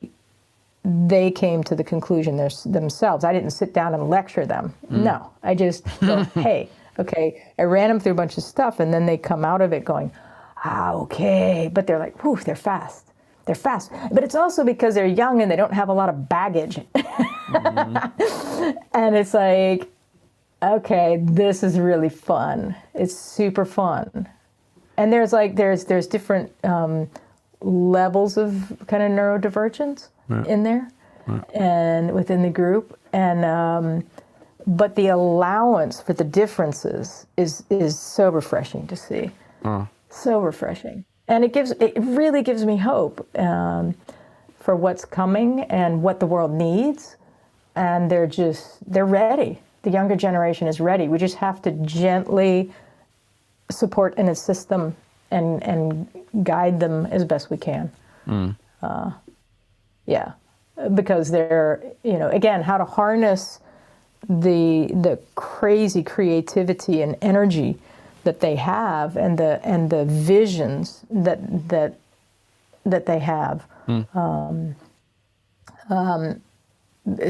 came to the conclusion themselves. I didn't sit down and lecture them. No, I just go, hey, okay. I ran them through a bunch of stuff, and then they come out of it going, okay. But they're like, whew, they're fast. They're fast. But it's also because they're young and they don't have a lot of baggage. And it's like, okay, this is really fun. It's super fun. And there's different levels of kind of neurodivergence in there and within the group. And but the allowance for the differences is so refreshing to see. So refreshing. And it really gives me hope for what's coming and what the world needs. And they're ready. The younger generation is ready. We just have to gently support and assist them and guide them as best we can. Because they're, you know, again, how to harness the crazy creativity and energy that they have, and the visions that they have,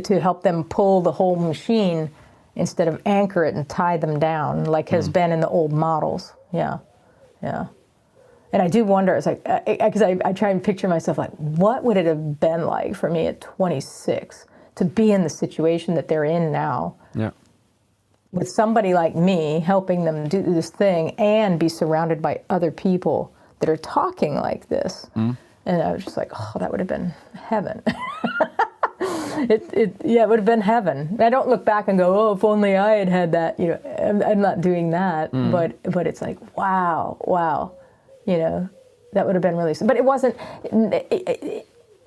to help them pull the whole machine instead of anchor it and tie them down like has been in the old models. Yeah. And I do wonder, it's like, because I try and picture myself like, what would it have been like for me at 26 to be in the situation that they're in now? Yeah. With somebody like me helping them do this thing and be surrounded by other people that are talking like this. And I was just like, oh, that would have been heaven. It would have been heaven. I don't look back and go, oh, if only I had that. You know, I'm not doing that. But it's like, wow. You know, that would have been really. But it wasn't.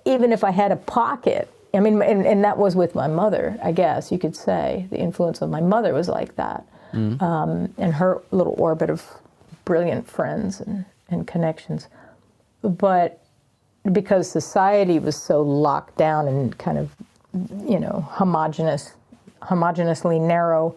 Even if I had a pocket. I mean, and that was with my mother, I guess you could say. The influence of my mother was like that. And her little orbit of brilliant friends and connections. But because society was so locked down and kind of, you know, homogeneously narrow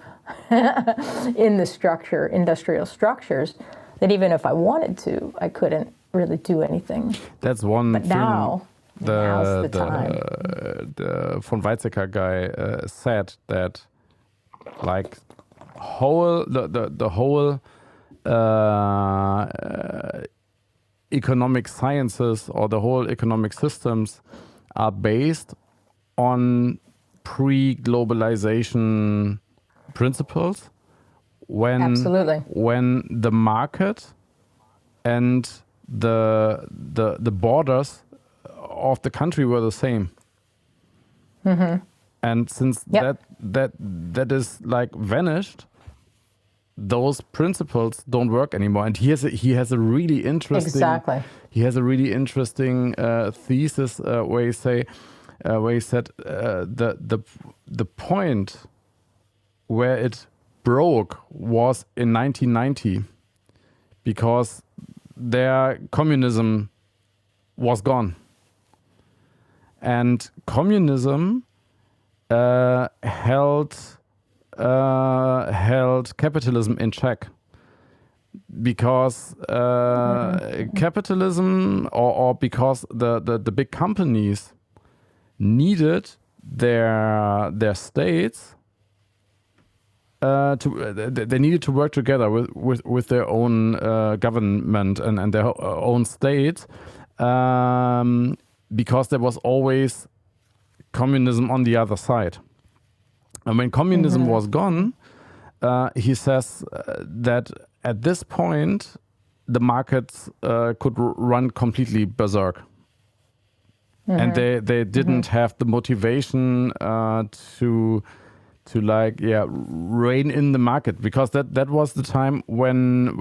in the structure, industrial structures, that even if I wanted to, I couldn't really do anything. That's one but thing. Now's the time. The von Weizsäcker guy said that, like, the whole economic sciences or the whole economic systems are based on pre-globalization principles. Absolutely. When the market and the borders of the country were the same. And since that is like vanished, those principles don't work anymore. And he has a really interesting thesis where he said the point where it broke was in 1990, because their communism was gone, and communism held capitalism in check, because capitalism or because the big companies needed their states they needed to work together with their own government and their own state, because there was always communism on the other side. And when communism was gone, he says that at this point the markets could run completely berserk. And they didn't have the motivation to rein in the market, because that was the time when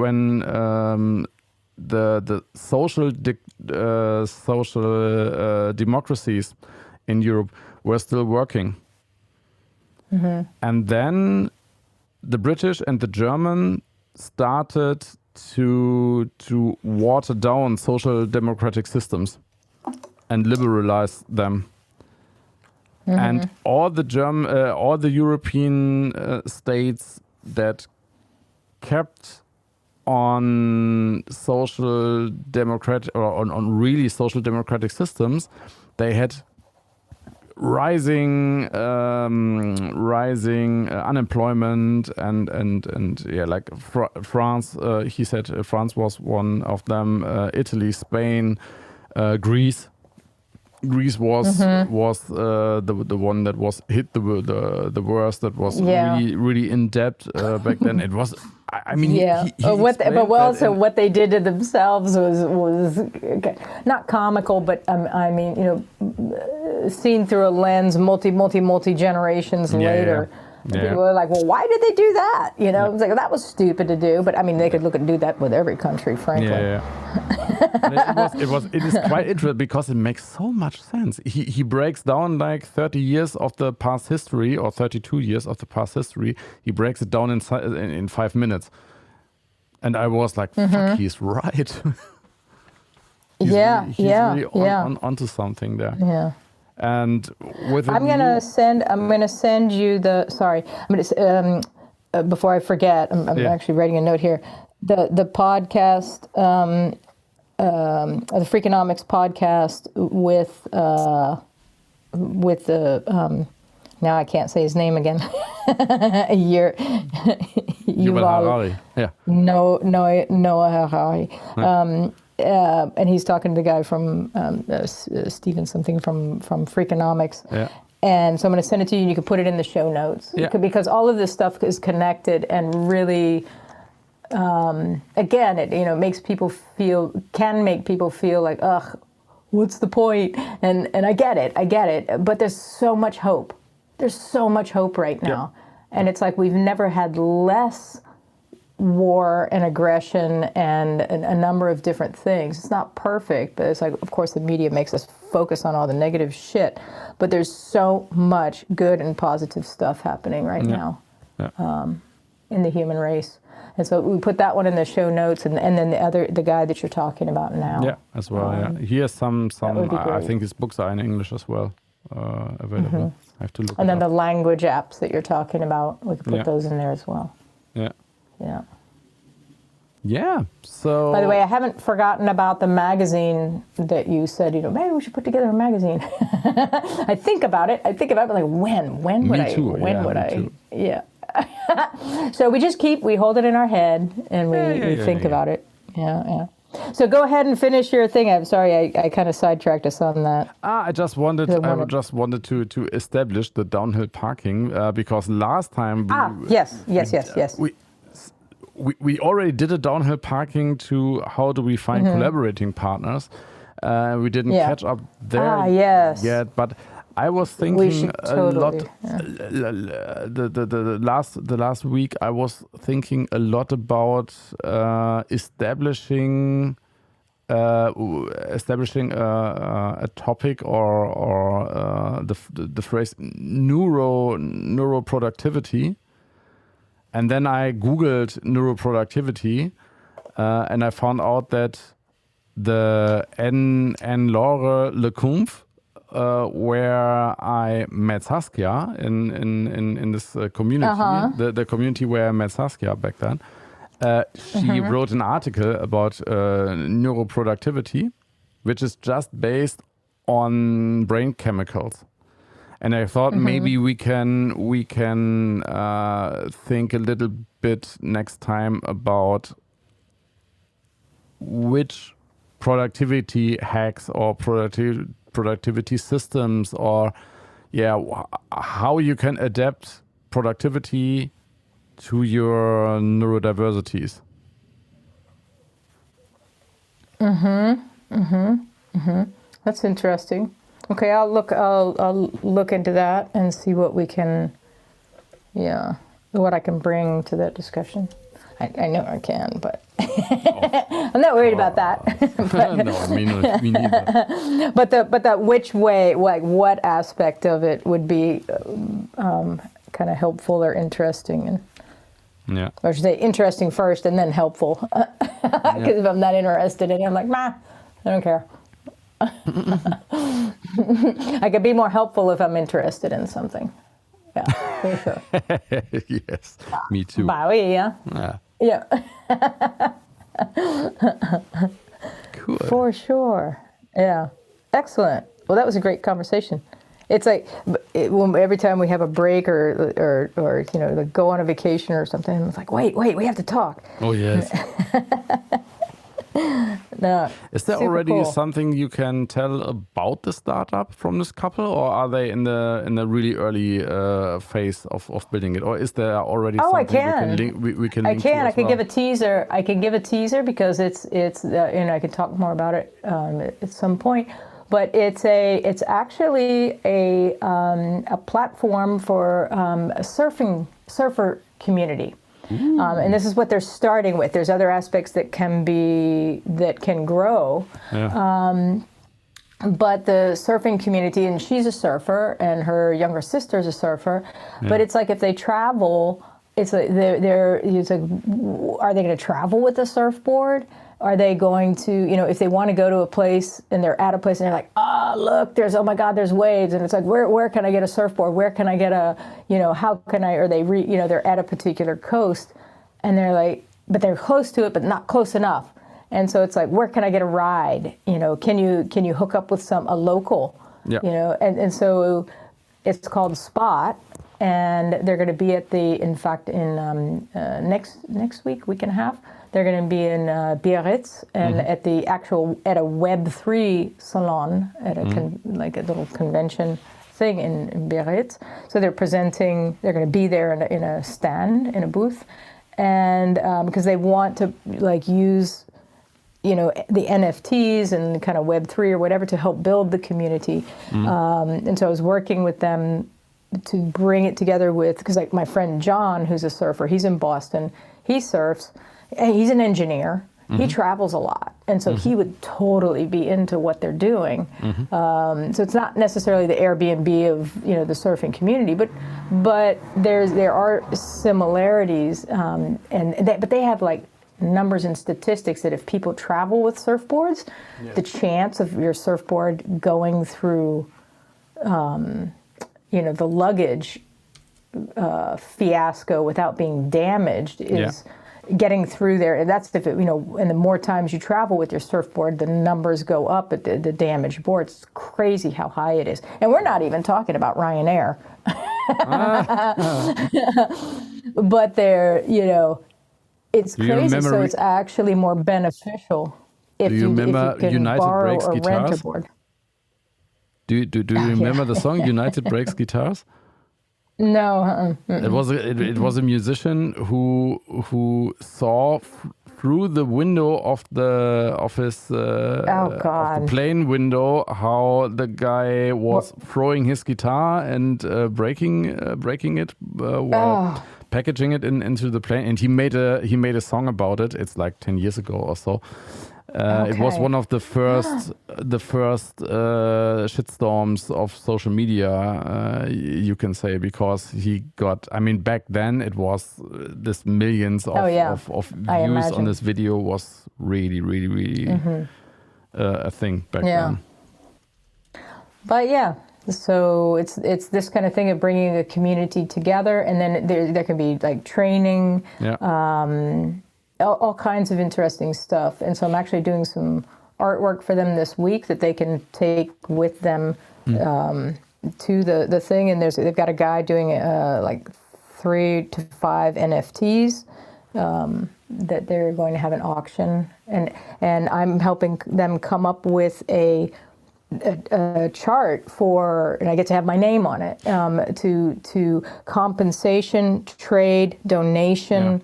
the social democracies in Europe were still working. And then the British and the German started to water down social democratic systems and liberalize them. And all the European states that kept on social democratic or on really social democratic systems, they had rising unemployment and like France. He said France was one of them. Italy, Spain, Greece. Greece was the one that was hit the worst. That was really in debt back then. It was. I mean, what they did to themselves was not comical, but I mean, seen through a lens multi generations later. People are like, well, why did they do that? It's like, that was stupid to do. But I mean, they could look and do that with every country, frankly. It is quite interesting because it makes so much sense. He breaks down like 30 years of the past history or 32 years of the past history. He breaks it down in 5 minutes. And I was like, fuck, he's right. he's really onto something there. Yeah. And with I'm gonna send you the. Sorry, before I forget, I'm actually writing a note here. The podcast, the Freakonomics podcast with the now I can't say his name again. Yuval Harari. Yeah. Noah Harari. And he's talking to the guy from Stephen something from Freakonomics. Yeah. And so I'm going to send it to you and you can put it in the show notes. Yeah. Because all of this stuff is connected and really, again, it makes people can make people feel like, ugh, what's the point? And I get it. But there's so much hope. There's so much hope right now. Yeah. And it's like we've never had less war and aggression and a number of different things. It's not perfect, but it's like, of course, the media makes us focus on all the negative shit. But there's so much good and positive stuff happening right now in the human race. And so we put that one in the show notes, and then the guy that you're talking about now. Yeah, as well. He has some. I think his books are in English as well, available. I have to look. And then the language apps that you're talking about, we can put those in there as well. Yeah. Yeah. Yeah. So. By the way, I haven't forgotten about the magazine that you said. Maybe we should put together a magazine. I think about it. But like, when? When would I? Too. When would I? Too. Yeah. So we hold it in our head, and we think about it. Yeah. So go ahead and finish your thing. I'm sorry, I kind of sidetracked us on that. I just wanted to establish the downhill parking because last time. Yes. We already did a downhill parking to how do we find collaborating partners. We didn't catch up there yet, but I was thinking a lot. The last week, I was thinking a lot about establishing a topic or the phrase neuroproductivity. And then I Googled neuroproductivity, and I found out that the Laure Lecomte, where I met Saskia in this community, the community where I met Saskia back then, she wrote an article about neuroproductivity, which is just based on brain chemicals. And I thought maybe we can think a little bit next time about which productivity hacks or productivity systems or how you can adapt productivity to your neurodiversities. That's interesting. Okay, I'll look into that and see what we can, what I can bring to that discussion. I know I can, but I'm not worried about that. No, me neither. But that which way, like what aspect of it would be kind of helpful or interesting, and Yeah. or I should say interesting first and then helpful. Because if I'm not interested in it, I'm like, nah, I don't care. I could be more helpful if I'm interested in something. Yeah, for sure. Yes, me too. Yeah. Yeah. Cool. For sure. Yeah. Excellent. Well, that was a great conversation. It's like every time we have a break or like go on a vacation or something, it's like, wait, we have to talk. Oh, yes. No, Is there already cool. something you can tell about the startup from this couple, or are they in the really early phase of building it, or is there already something I can. we can link to I as can well? give a teaser. I can give a teaser because it's and I can talk more about it at some point. But it's actually a platform for a surfer community. And this is what they're starting with. There's other aspects that can grow. Yeah. But the surfing community, and she's a surfer, and her younger sister's a surfer. Yeah. But it's like if they travel, it's like it's like, are they going to travel with a surfboard? Are they going to, if they want to go to a place and they're at a place and they're like, look, oh my God, there's waves. And it's like, where can I get a surfboard? Where can I get how can I, or they're at a particular coast and they're like, but they're close to it, but not close enough. And so it's like, where can I get a ride? Can you hook up with a local, Yeah. And so it's called Spot. And they're going to be in next week and a half, they're going to be in Biarritz and at a Web3 salon at like a little convention thing in Biarritz. So they're going to be there in a stand, in a booth, and because they want to like use the NFTs and kind of Web3 or whatever to help build the community. And so I was working with them to bring it together because like my friend John, who's a surfer, he's in Boston, he surfs, and he's an engineer, he travels a lot, and so he would totally be into what they're doing. So it's not necessarily the Airbnb of the surfing community, but there are similarities, but they have like numbers and statistics that if people travel with surfboards, the chance of your surfboard going through the luggage fiasco without being damaged is getting through there. And that's if and the more times you travel with your surfboard, the numbers go up at the damaged board. It's crazy how high it is. And we're not even talking about Ryanair. But they're, it's crazy. So it's actually more beneficial if you can United borrow Breaks or Guitars? rent a board. Do you remember the song United Breaks Guitars? No. It was a musician who saw through the window of his of the plane window how the guy was throwing his guitar and breaking it while packaging it into the plane, and he made a song about it. It's like 10 years ago or so. It was one of the first shitstorms of social media, you can say, because he got. I mean, back then it was this millions of views on this video was really, really, really a thing back then. But so it's this kind of thing of bringing a community together, and then there can be like training. All kinds of interesting stuff. And so I'm actually doing some artwork for them this week that they can take with them to the thing. And they've got a guy doing like 3 to 5 NFTs that they're going to have an auction. And I'm helping them come up with a chart for, and I get to have my name on it, to compensation, trade, donation,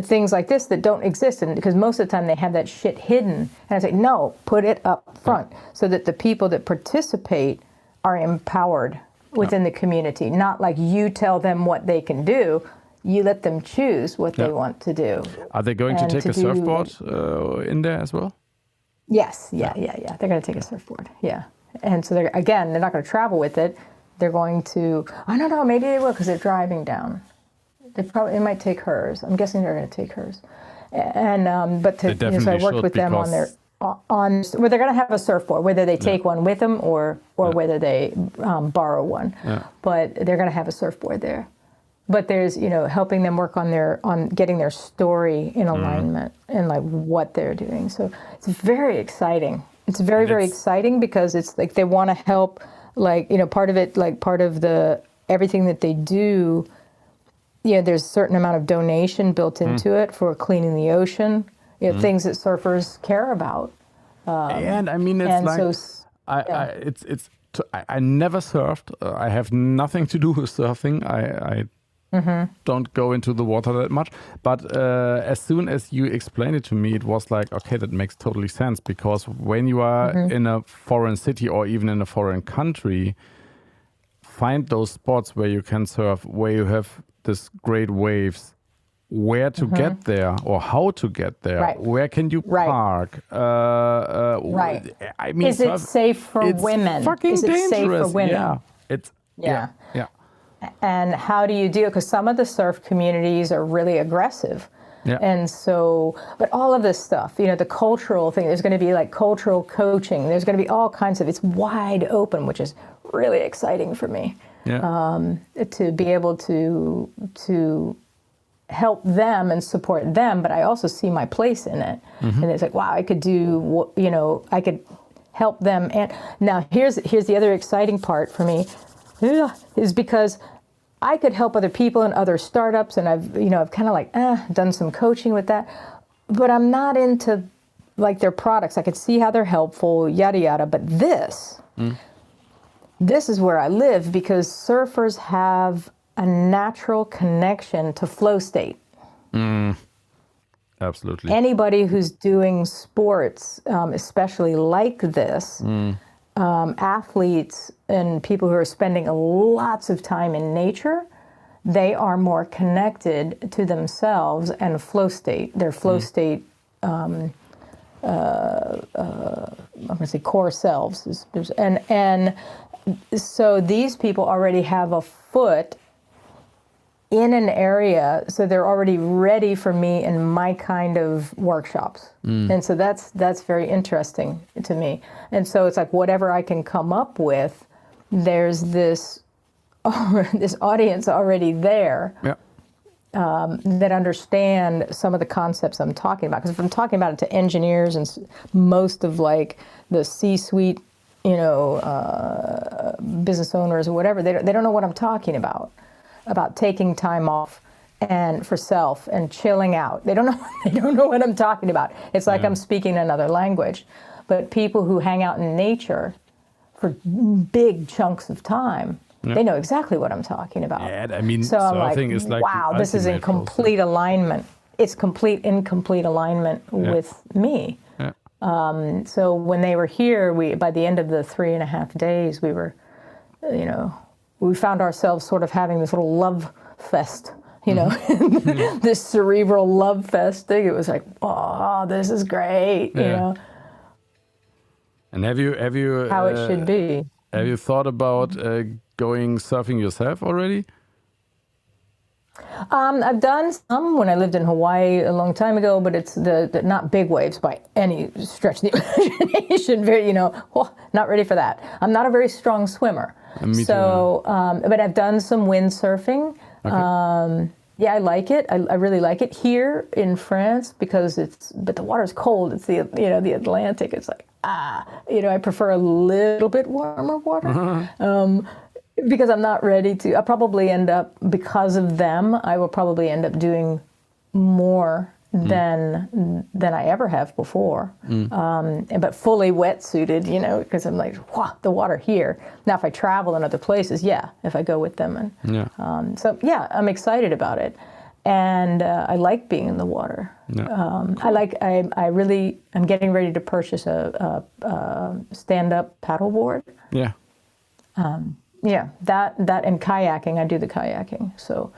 things like this that don't exist, and because most of the time they have that shit hidden, and I say no, put it up front so that the people that participate are empowered within the community, not like you tell them what they can do. you let them choose what they want to do. Are they going to take a surfboard in there as well? Yes, yeah. They're going to take a surfboard, yeah. And so they're not going to travel with it. They're going to, I don't know, maybe they will because they're driving down. It might take hers. I'm guessing they're going to take hers. And so I worked with them on their where they're going to have a surfboard, whether they take one with them or whether they borrow one. Yeah. But they're going to have a surfboard there. But there's, helping them work on getting their story in alignment and like what they're doing. So it's very exciting. It's very exciting because it's like they want to help, like, part of the everything that they do. There's a certain amount of donation built into it for cleaning the ocean. Things that surfers care about. And I mean, it's I never surfed. I have nothing to do with surfing. I don't go into the water that much. But as soon as you explained it to me, it was like, okay, that makes totally sense. Because when you are in a foreign city or even in a foreign country, find those spots where you can surf, where you have this great waves, where to get there or how to get there. Right. Where can you park? Right. I mean, is it safe for women? Is it dangerous? Safe for women? Yeah. Yeah. And how do you deal? Because some of the surf communities are really aggressive. Yeah. And so, but all of this stuff, the cultural thing, there's going to be like cultural coaching. There's going to be all kinds of, it's wide open, which is really exciting for me. Yeah. To be able to help them and support them, but I also see my place in it. And it's like, wow, I could do, I could help them. And now here's the other exciting part for me, is because I could help other people and other startups, and I've kind of like done some coaching with that, but I'm not into like their products. I could see how they're helpful, yada yada. But this is where I live, because surfers have a natural connection to flow state. Absolutely. Anybody who's doing sports, especially like this. Athletes and people who are spending lots of time in nature, they are more connected to themselves and flow state. Their flow state, I'm going to say core selves. And so these people already have a foot in an area, so they're already ready for me in my kind of workshops. And so that's very interesting to me. And so it's like whatever I can come up with, there's this audience already there that understand some of the concepts I'm talking about. Because if I'm talking about it to engineers and most of like the C-suite, business owners or whatever, they don't know what I'm talking about taking time off and for self and chilling out. They don't know what I'm talking about. It's like I'm speaking another language. But people who hang out in nature for big chunks of time, they know exactly what I'm talking about. Yeah, I mean, so I'm like, is like, wow, this is in complete alignment. It's in complete alignment with me. Yeah. So when they were here, by the end of the 3.5 days, we were, we found ourselves sort of having this little love fest, this cerebral love fest thing. It was like, oh, this is great, And have you how it should be. Have you thought about going surfing yourself already? I've done some when I lived in Hawaii a long time ago, but it's the not big waves by any stretch of the imagination. Very, not ready for that. I'm not a very strong swimmer. Me too. But I've done some windsurfing. Okay. I like it. I really like it here in France because but the water's cold. It's the Atlantic. It's like I prefer a little bit warmer water. Because I'm not ready to. I probably end up, because of them, I will probably end up doing more than I ever have before. But fully wetsuited, because I'm like, wow, the water here. Now, if I travel in other places, if I go with them. I'm excited about it. And I like being in the water. Yeah. I'm getting ready to purchase a stand-up paddleboard. Yeah. That and kayaking. I do the kayaking. So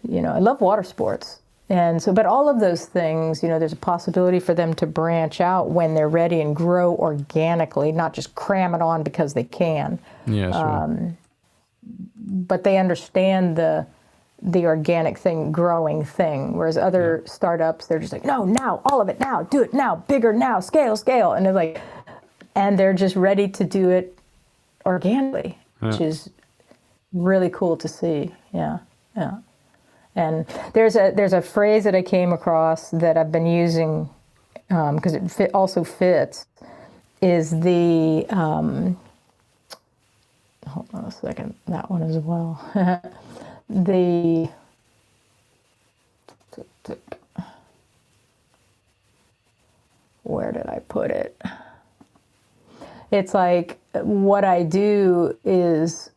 I love water sports. And so, but all of those things, there's a possibility for them to branch out when they're ready and grow organically, not just cram it on because they can. Yeah, sure. But they understand the organic thing, growing thing. Whereas other startups, they're just like, no, now, all of it now, do it now, bigger now, scale. And they're like, and they're just ready to do it organically, which is really cool to see. Yeah. And there's a phrase that I came across that I've been using because it also fits, is the, hold on a second, that one as well. Where did I put it? It's like what I do is,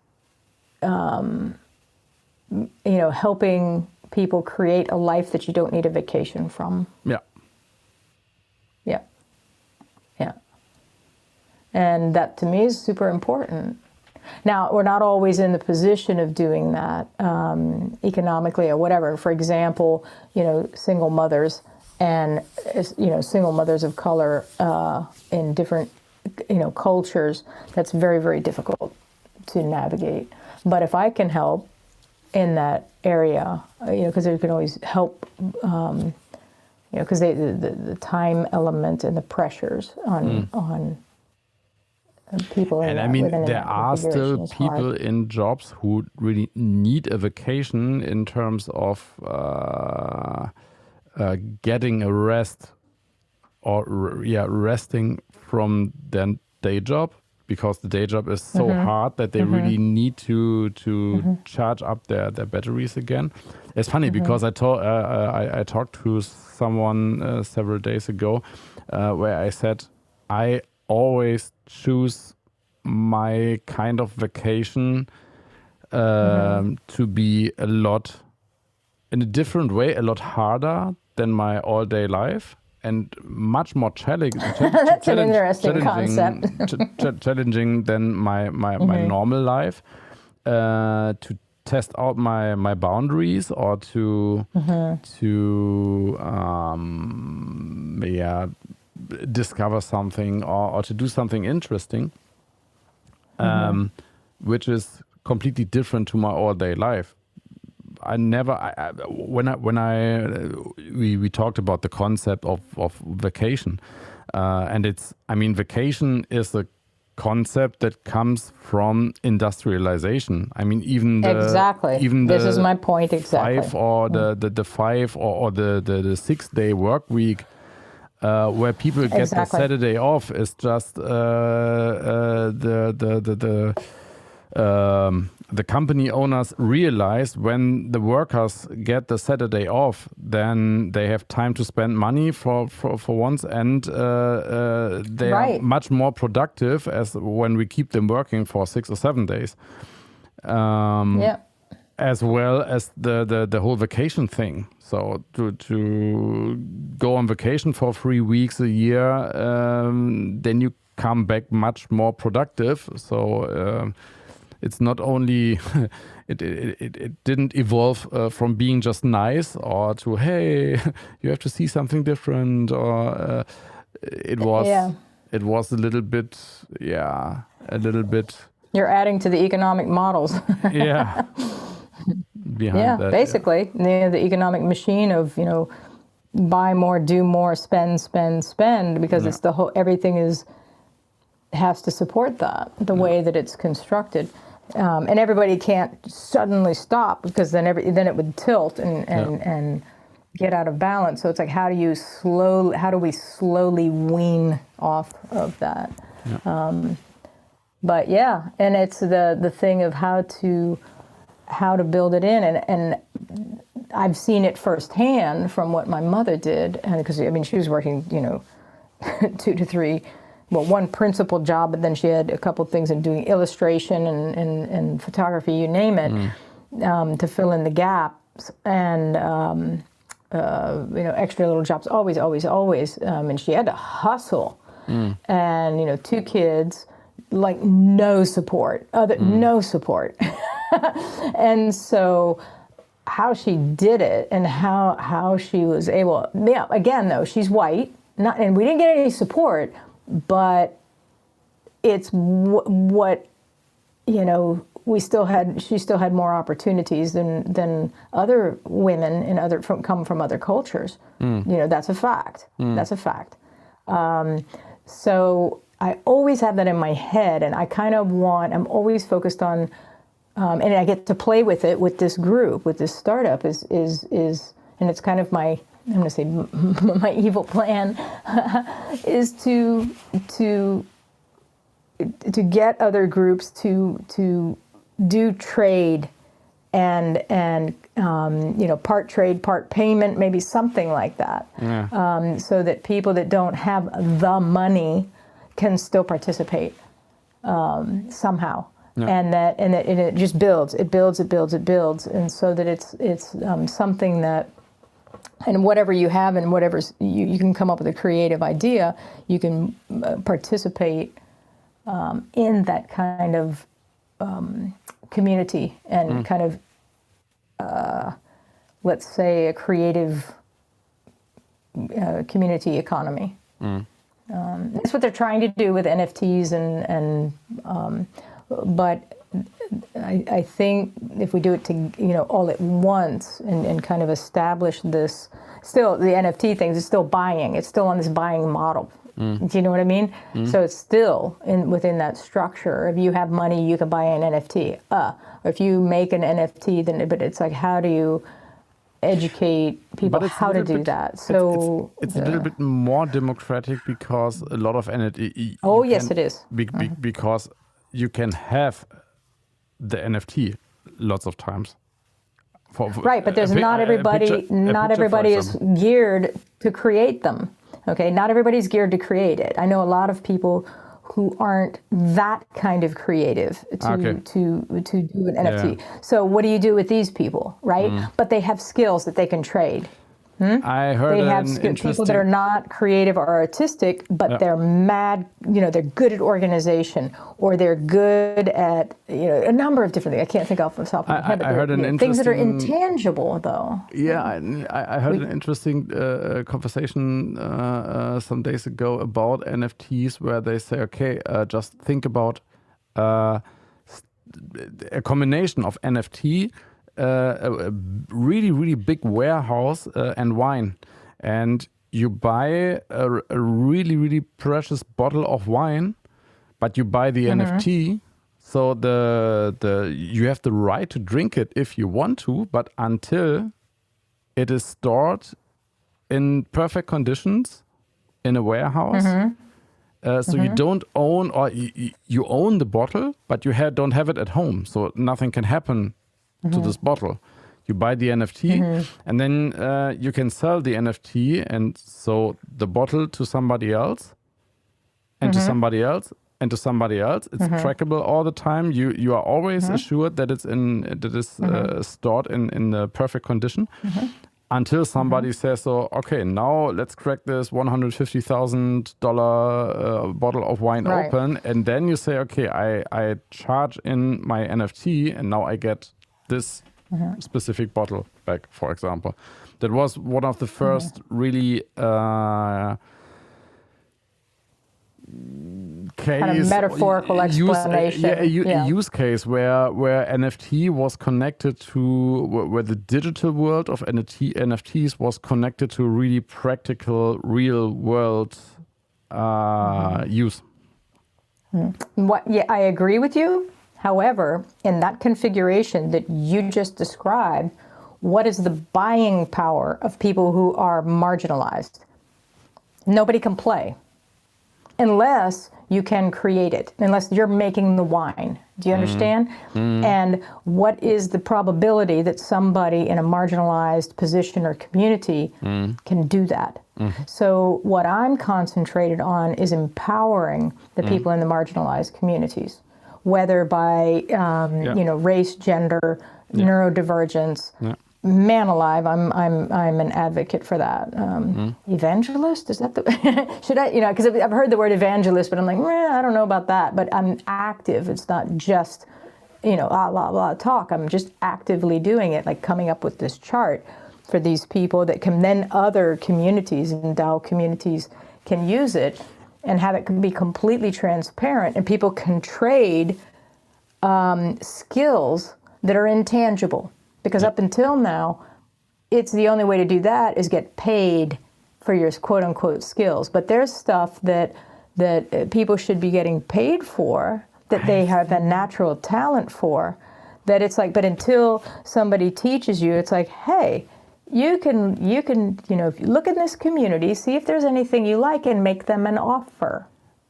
helping people create a life that you don't need a vacation from. Yeah. And that to me is super important. Now, we're not always in the position of doing that economically or whatever. For example, single mothers and, single mothers of color in different, cultures, that's very, very difficult to navigate. But if I can help in that area, because they can always help, because the time element and the pressures on people. And I mean, there are still people in jobs who really need a vacation in terms of getting a rest or resting from their day job, because the day job is so hard that they really need to charge up their batteries again. It's funny because I talked to someone several days ago where I said I always choose my kind of vacation to be a lot, in a different way, a lot harder than my all-day life, and much more challenging. That's an interesting concept. Challenging than my normal life, to test out my boundaries, or to discover something, or to do something interesting, which is completely different to my all-day life. We talked about the concept of vacation, and vacation is a concept that comes from industrialization. I mean, even this is my point exactly. the 5 or the 6-day work week, where people get the Saturday off, is just the company owners realize when the workers get the Saturday off, then they have time to spend money for once, and they are much more productive as when we keep them working for 6 or 7 days. As well as the whole vacation thing. So to go on vacation for 3 weeks a year, then you come back much more productive. So it's not only it didn't evolve from being just nice, or to, hey, you have to see something different, or it was a little bit. You're adding to the economic models. Behind that, basically, the economic machine of buy more, do more, spend, because it's the whole, everything has to support that, the way that it's constructed. And everybody can't suddenly stop, because then it would tilt and get out of balance. So it's like, how do we slowly wean off of that? But and it's the thing of how to build it in, and I've seen it firsthand from what my mother did, and because she was working 2 to 3. Well, one principal job, but then she had a couple of things in doing illustration and photography, you name it, to fill in the gaps, and extra little jobs, always. And she had to hustle, and 2 kids, like no support, no support, and so how she did it and how she was able. Yeah, again though, she's white, and we didn't get any support, but it's what she still had more opportunities than other women come from other cultures. That's a fact. That's a fact. So I always have that in my head, and I'm always focused on, and I get to play with it with this group, with this startup is, and it's kind of my, I'm going to say my evil plan is to get other groups to do trade and part trade, part payment, maybe something like that. Yeah. So that people that don't have the money can still participate somehow. Yeah. And it just builds, and so that it's something that, and whatever you have and whatever you can come up with a creative idea, you can participate in that kind of community and kind of, let's say, a creative community economy. That's what they're trying to do with NFTs, but I think if we do it all at once and kind of establish this, still the NFT things is still buying. It's still on this buying model. Do you know what I mean? So it's still within that structure. If you have money, you can buy an NFT. Or if you make an NFT, but it's like, how do you educate people how to do that? So it's a little bit more democratic because a lot of NFT. Oh yes, it is. Because you can have the NFT lots of times. Right, but there's not everybody is geared to create them. Okay, not everybody's geared to create it. I know a lot of people who aren't that kind of creative to do an NFT. Yeah. So what do you do with these people, right? But they have skills that they can trade. I heard they have people that are not creative or artistic, but they're mad. They're good at organization, or they're good at a number of different things. I can't think off the top of my head. I heard an interesting things that are intangible, though. Yeah, I heard an interesting conversation some days ago about NFTs, where they say, okay, just think about a combination of NFT. A really, really big warehouse and wine, and you buy a really, really precious bottle of wine, but you buy the NFT, so you have the right to drink it if you want to, but until it is stored in perfect conditions in a warehouse, so you don't own, or you own the bottle, but you don't have it at home, so nothing can happen to this bottle. You buy the NFT, and then you can sell the NFT, and so the bottle to somebody else, and to somebody else, and to somebody else. It's trackable all the time. You are always assured that it's stored in the perfect condition, until somebody says, so okay, now let's crack this $150,000 bottle of wine open, and then you say, okay, I charge in my NFT, and now I get this specific bottle back, for example. That was one of the first really case, kind of metaphorical explanation. Use case where NFT was connected to, where the digital world of NFTs was connected to really practical, real world use. I agree with you. However, in that configuration that you just described, what is the buying power of people who are marginalized? Nobody can play unless you can create it, unless you're making the wine. Do you understand? And what is the probability that somebody in a marginalized position or community can do that? So what I'm concentrated on is empowering the people in the marginalized communities, whether by race, gender, neurodivergence. Man alive, I'm an advocate for that. Evangelist, is that the should I? Because I've heard the word evangelist, but I'm like, I don't know about that. But I'm active. It's not just blah, blah, blah talk. I'm just actively doing it, like coming up with this chart for these people that can then other communities and DAO communities can use it and have it be completely transparent, and people can trade skills that are intangible. Because up until now, it's the only way to do that is get paid for your quote unquote skills. But there's stuff that people should be getting paid for, that they have a natural talent for, that it's like, but until somebody teaches you, it's like, hey, you can, if you look in this community, see if there's anything you like and make them an offer.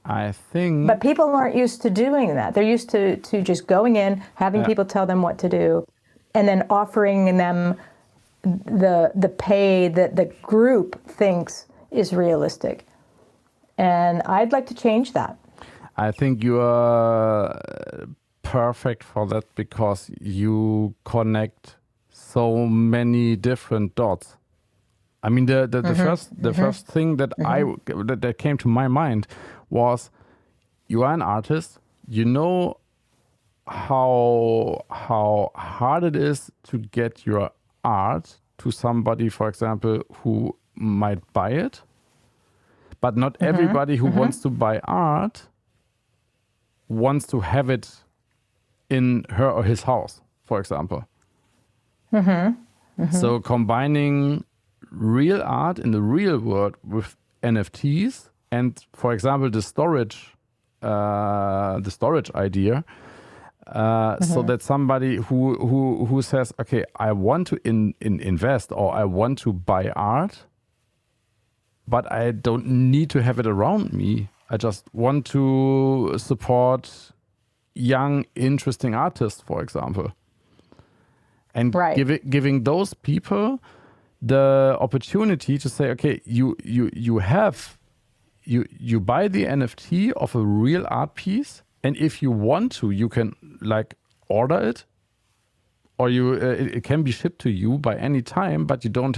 I think... But people aren't used to doing that. They're used to just going in, having people tell them what to do, and then offering them the pay that the group thinks is realistic. And I'd like to change that. I think you are perfect for that because you connect so many different dots. I mean, the first thing that that came to my mind was, you are an artist. You know how hard it is to get your art to somebody, for example, who might buy it, but not everybody who wants to buy art wants to have it in her or his house, for example. So combining real art in the real world with NFTs and, for example, the storage idea, so that somebody who says, okay, I want to invest or I want to buy art, but I don't need to have it around me. I just want to support young, interesting artists, for example. And giving those people the opportunity to say, okay, you buy the NFT of a real art piece, and if you want to, you can like order it, or it can be shipped to you by any time, but you don't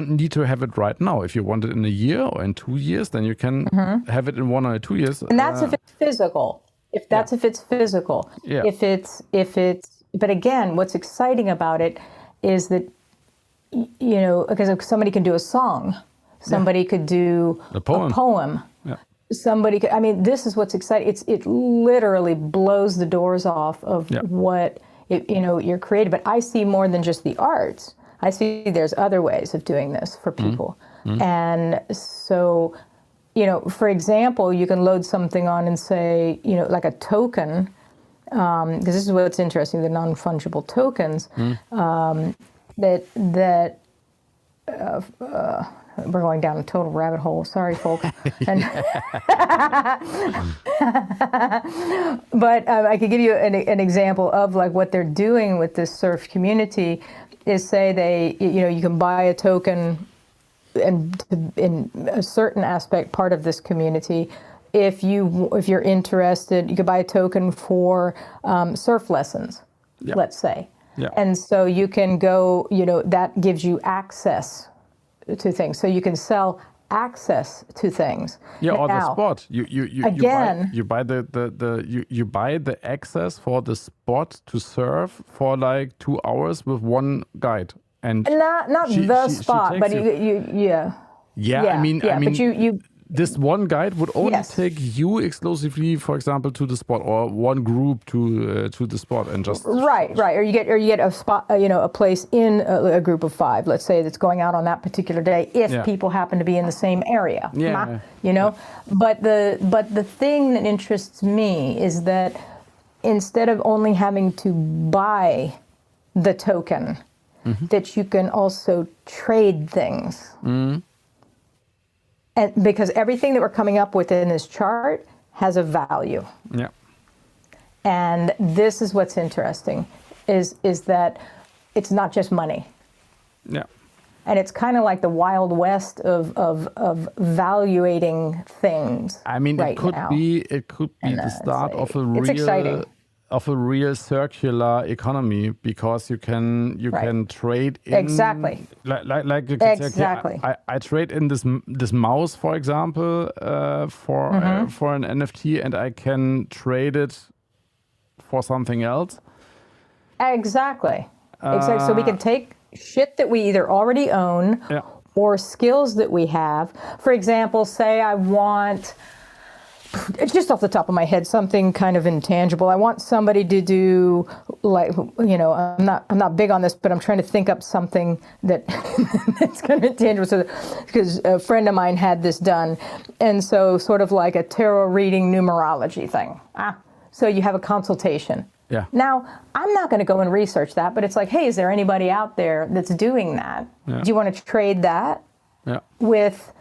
need to have it right now. If you want it in a year or in 2 years, then you can have it in 1 or 2 years. And that's if it's physical. If it's physical. Yeah. If it's. But again, what's exciting about it is that, because somebody can do a song, somebody could do a poem. Yeah. Somebody could. I mean, this is what's exciting. It literally blows the doors off of what you're creating. But I see more than just the arts. I see there's other ways of doing this for people. And so, for example, you can load something on and say, like a token, because this is what's interesting, the non-fungible tokens, that we're going down a total rabbit hole. Sorry, folks. But I could give you an example of like what they're doing with this surf community. Is say you can buy a token and in a certain aspect part of this community. If you're interested, you could buy a token for surf lessons, let's say. Yeah. And so you can go, that gives you access to things. So you can sell access to things. Yeah, or now, the spot. You buy the access for the spot to surf for like 2 hours with one guide. And not the spot, but I mean, but you this one guide would only take you exclusively, for example, to the spot, or one group to the spot, and just right, or you get a spot, a place in a group of 5, let's say, that's going out on that particular day, if people happen to be in the same area. But the thing that interests me is that instead of only having to buy the token, that you can also trade things. And because everything that we're coming up with in this chart has a value. Yeah. And this is what's interesting, is that it's not just money. Yeah. And it's kind of like the Wild West of valuating things. I mean, right it could now. be the start of a real circular economy, because you can trade in exactly like you can say, okay, I trade in this mouse, for example, for an NFT, and I can trade it for something else. Exactly. Exactly. So we can take shit that we either already own or skills that we have. For example, say I want, just off the top of my head, something kind of intangible. I want somebody to do, like, you know, I'm not big on this, but I'm trying to think up something that that's kind of intangible. So, because a friend of mine had this done, and so sort of like a tarot reading numerology thing. So you have a consultation. Yeah. Now, I'm not going to go and research that, but it's like, hey, is there anybody out there that's doing that? Yeah. Do you want to trade that with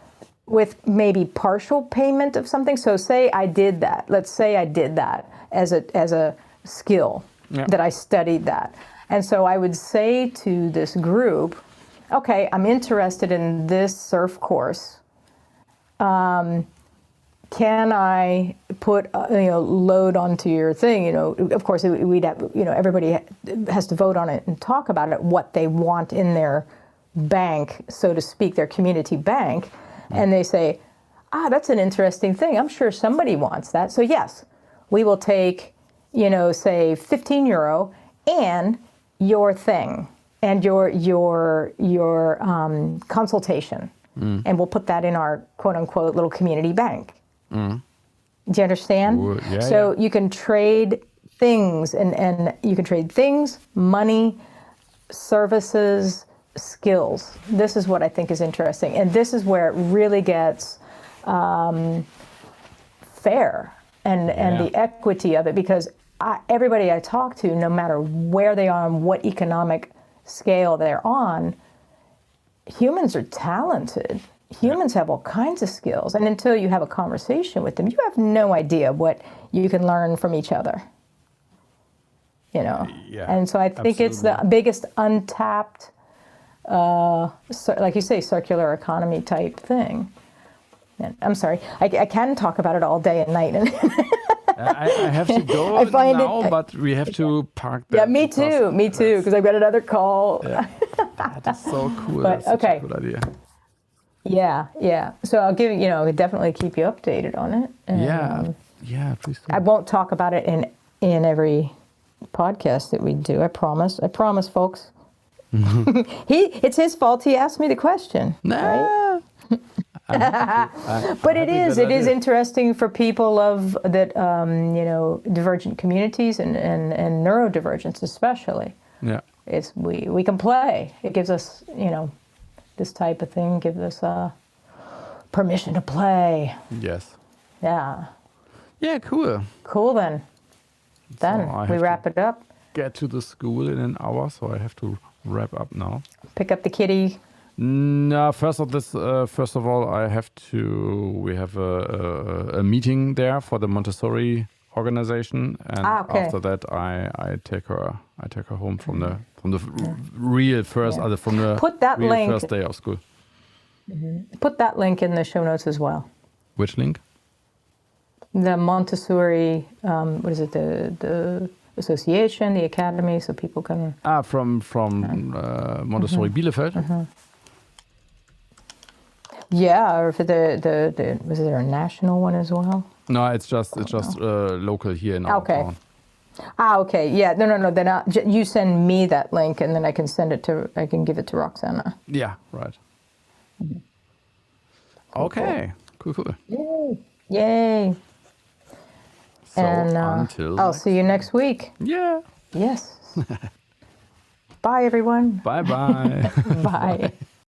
maybe partial payment of something? So say I did that. Let's say I did that as a skill that I studied that. And so I would say to this group, okay, I'm interested in this surf course. Can I put load onto your thing? You know, of course we'd have, you know, everybody has to vote on it and talk about it, what they want in their bank, so to speak, their community bank. And they say, that's an interesting thing. I'm sure somebody wants that. So yes, we will take, you know, say €15 and your thing and your consultation. And we'll put that in our quote unquote little community bank. Do you understand? Yeah, you can trade things and you can trade things, money, services, skills. This is what I think is interesting. And this is where it really gets fair and the equity of it, because everybody I talk to, no matter where they are and what economic scale they're on, humans are talented. Humans have all kinds of skills. And until you have a conversation with them, you have no idea what you can learn from each other. You know? And so I think it's the biggest untapped, like you say, circular economy type thing. And I'm sorry, I can talk about it all day and night. I have to go now, but we have to park that. Yeah, me too, because I've got another call. Yeah. That is so cool. But, that's such a good idea. Yeah. So I'll give definitely keep you updated on it. And, please do. I won't talk about it in every podcast that we do. I promise, folks. It's his fault. He asked me the question. Right? But it is interesting for people of that divergent communities and neurodivergence especially. Yeah. We can play. It gives us this type of thing gives us permission to play. Yes. Yeah. Yeah, cool. Cool then. Then we wrap it up. Get to the school in an hour, so I have to wrap up now. Pick up the kitty. No, first of all, I have to. We have a meeting there for the Montessori organization, and after that, I take her home from the real first from the first day of school. Mm-hmm. Put that link in the show notes as well. Which link? The Montessori. What is it? The association, the academy, so people can. From Montessori Bielefeld. Mm-hmm. Yeah, or for the was there a national one as well? No, it's just local here in our town. Okay. Yeah. No. Then you send me that link, and then I can give it to Roxana. Yeah. Right. Mm-hmm. Okay. Cool. Yay. So and until I'll see you next week. Yeah. Yes. Bye, everyone. Bye. Bye.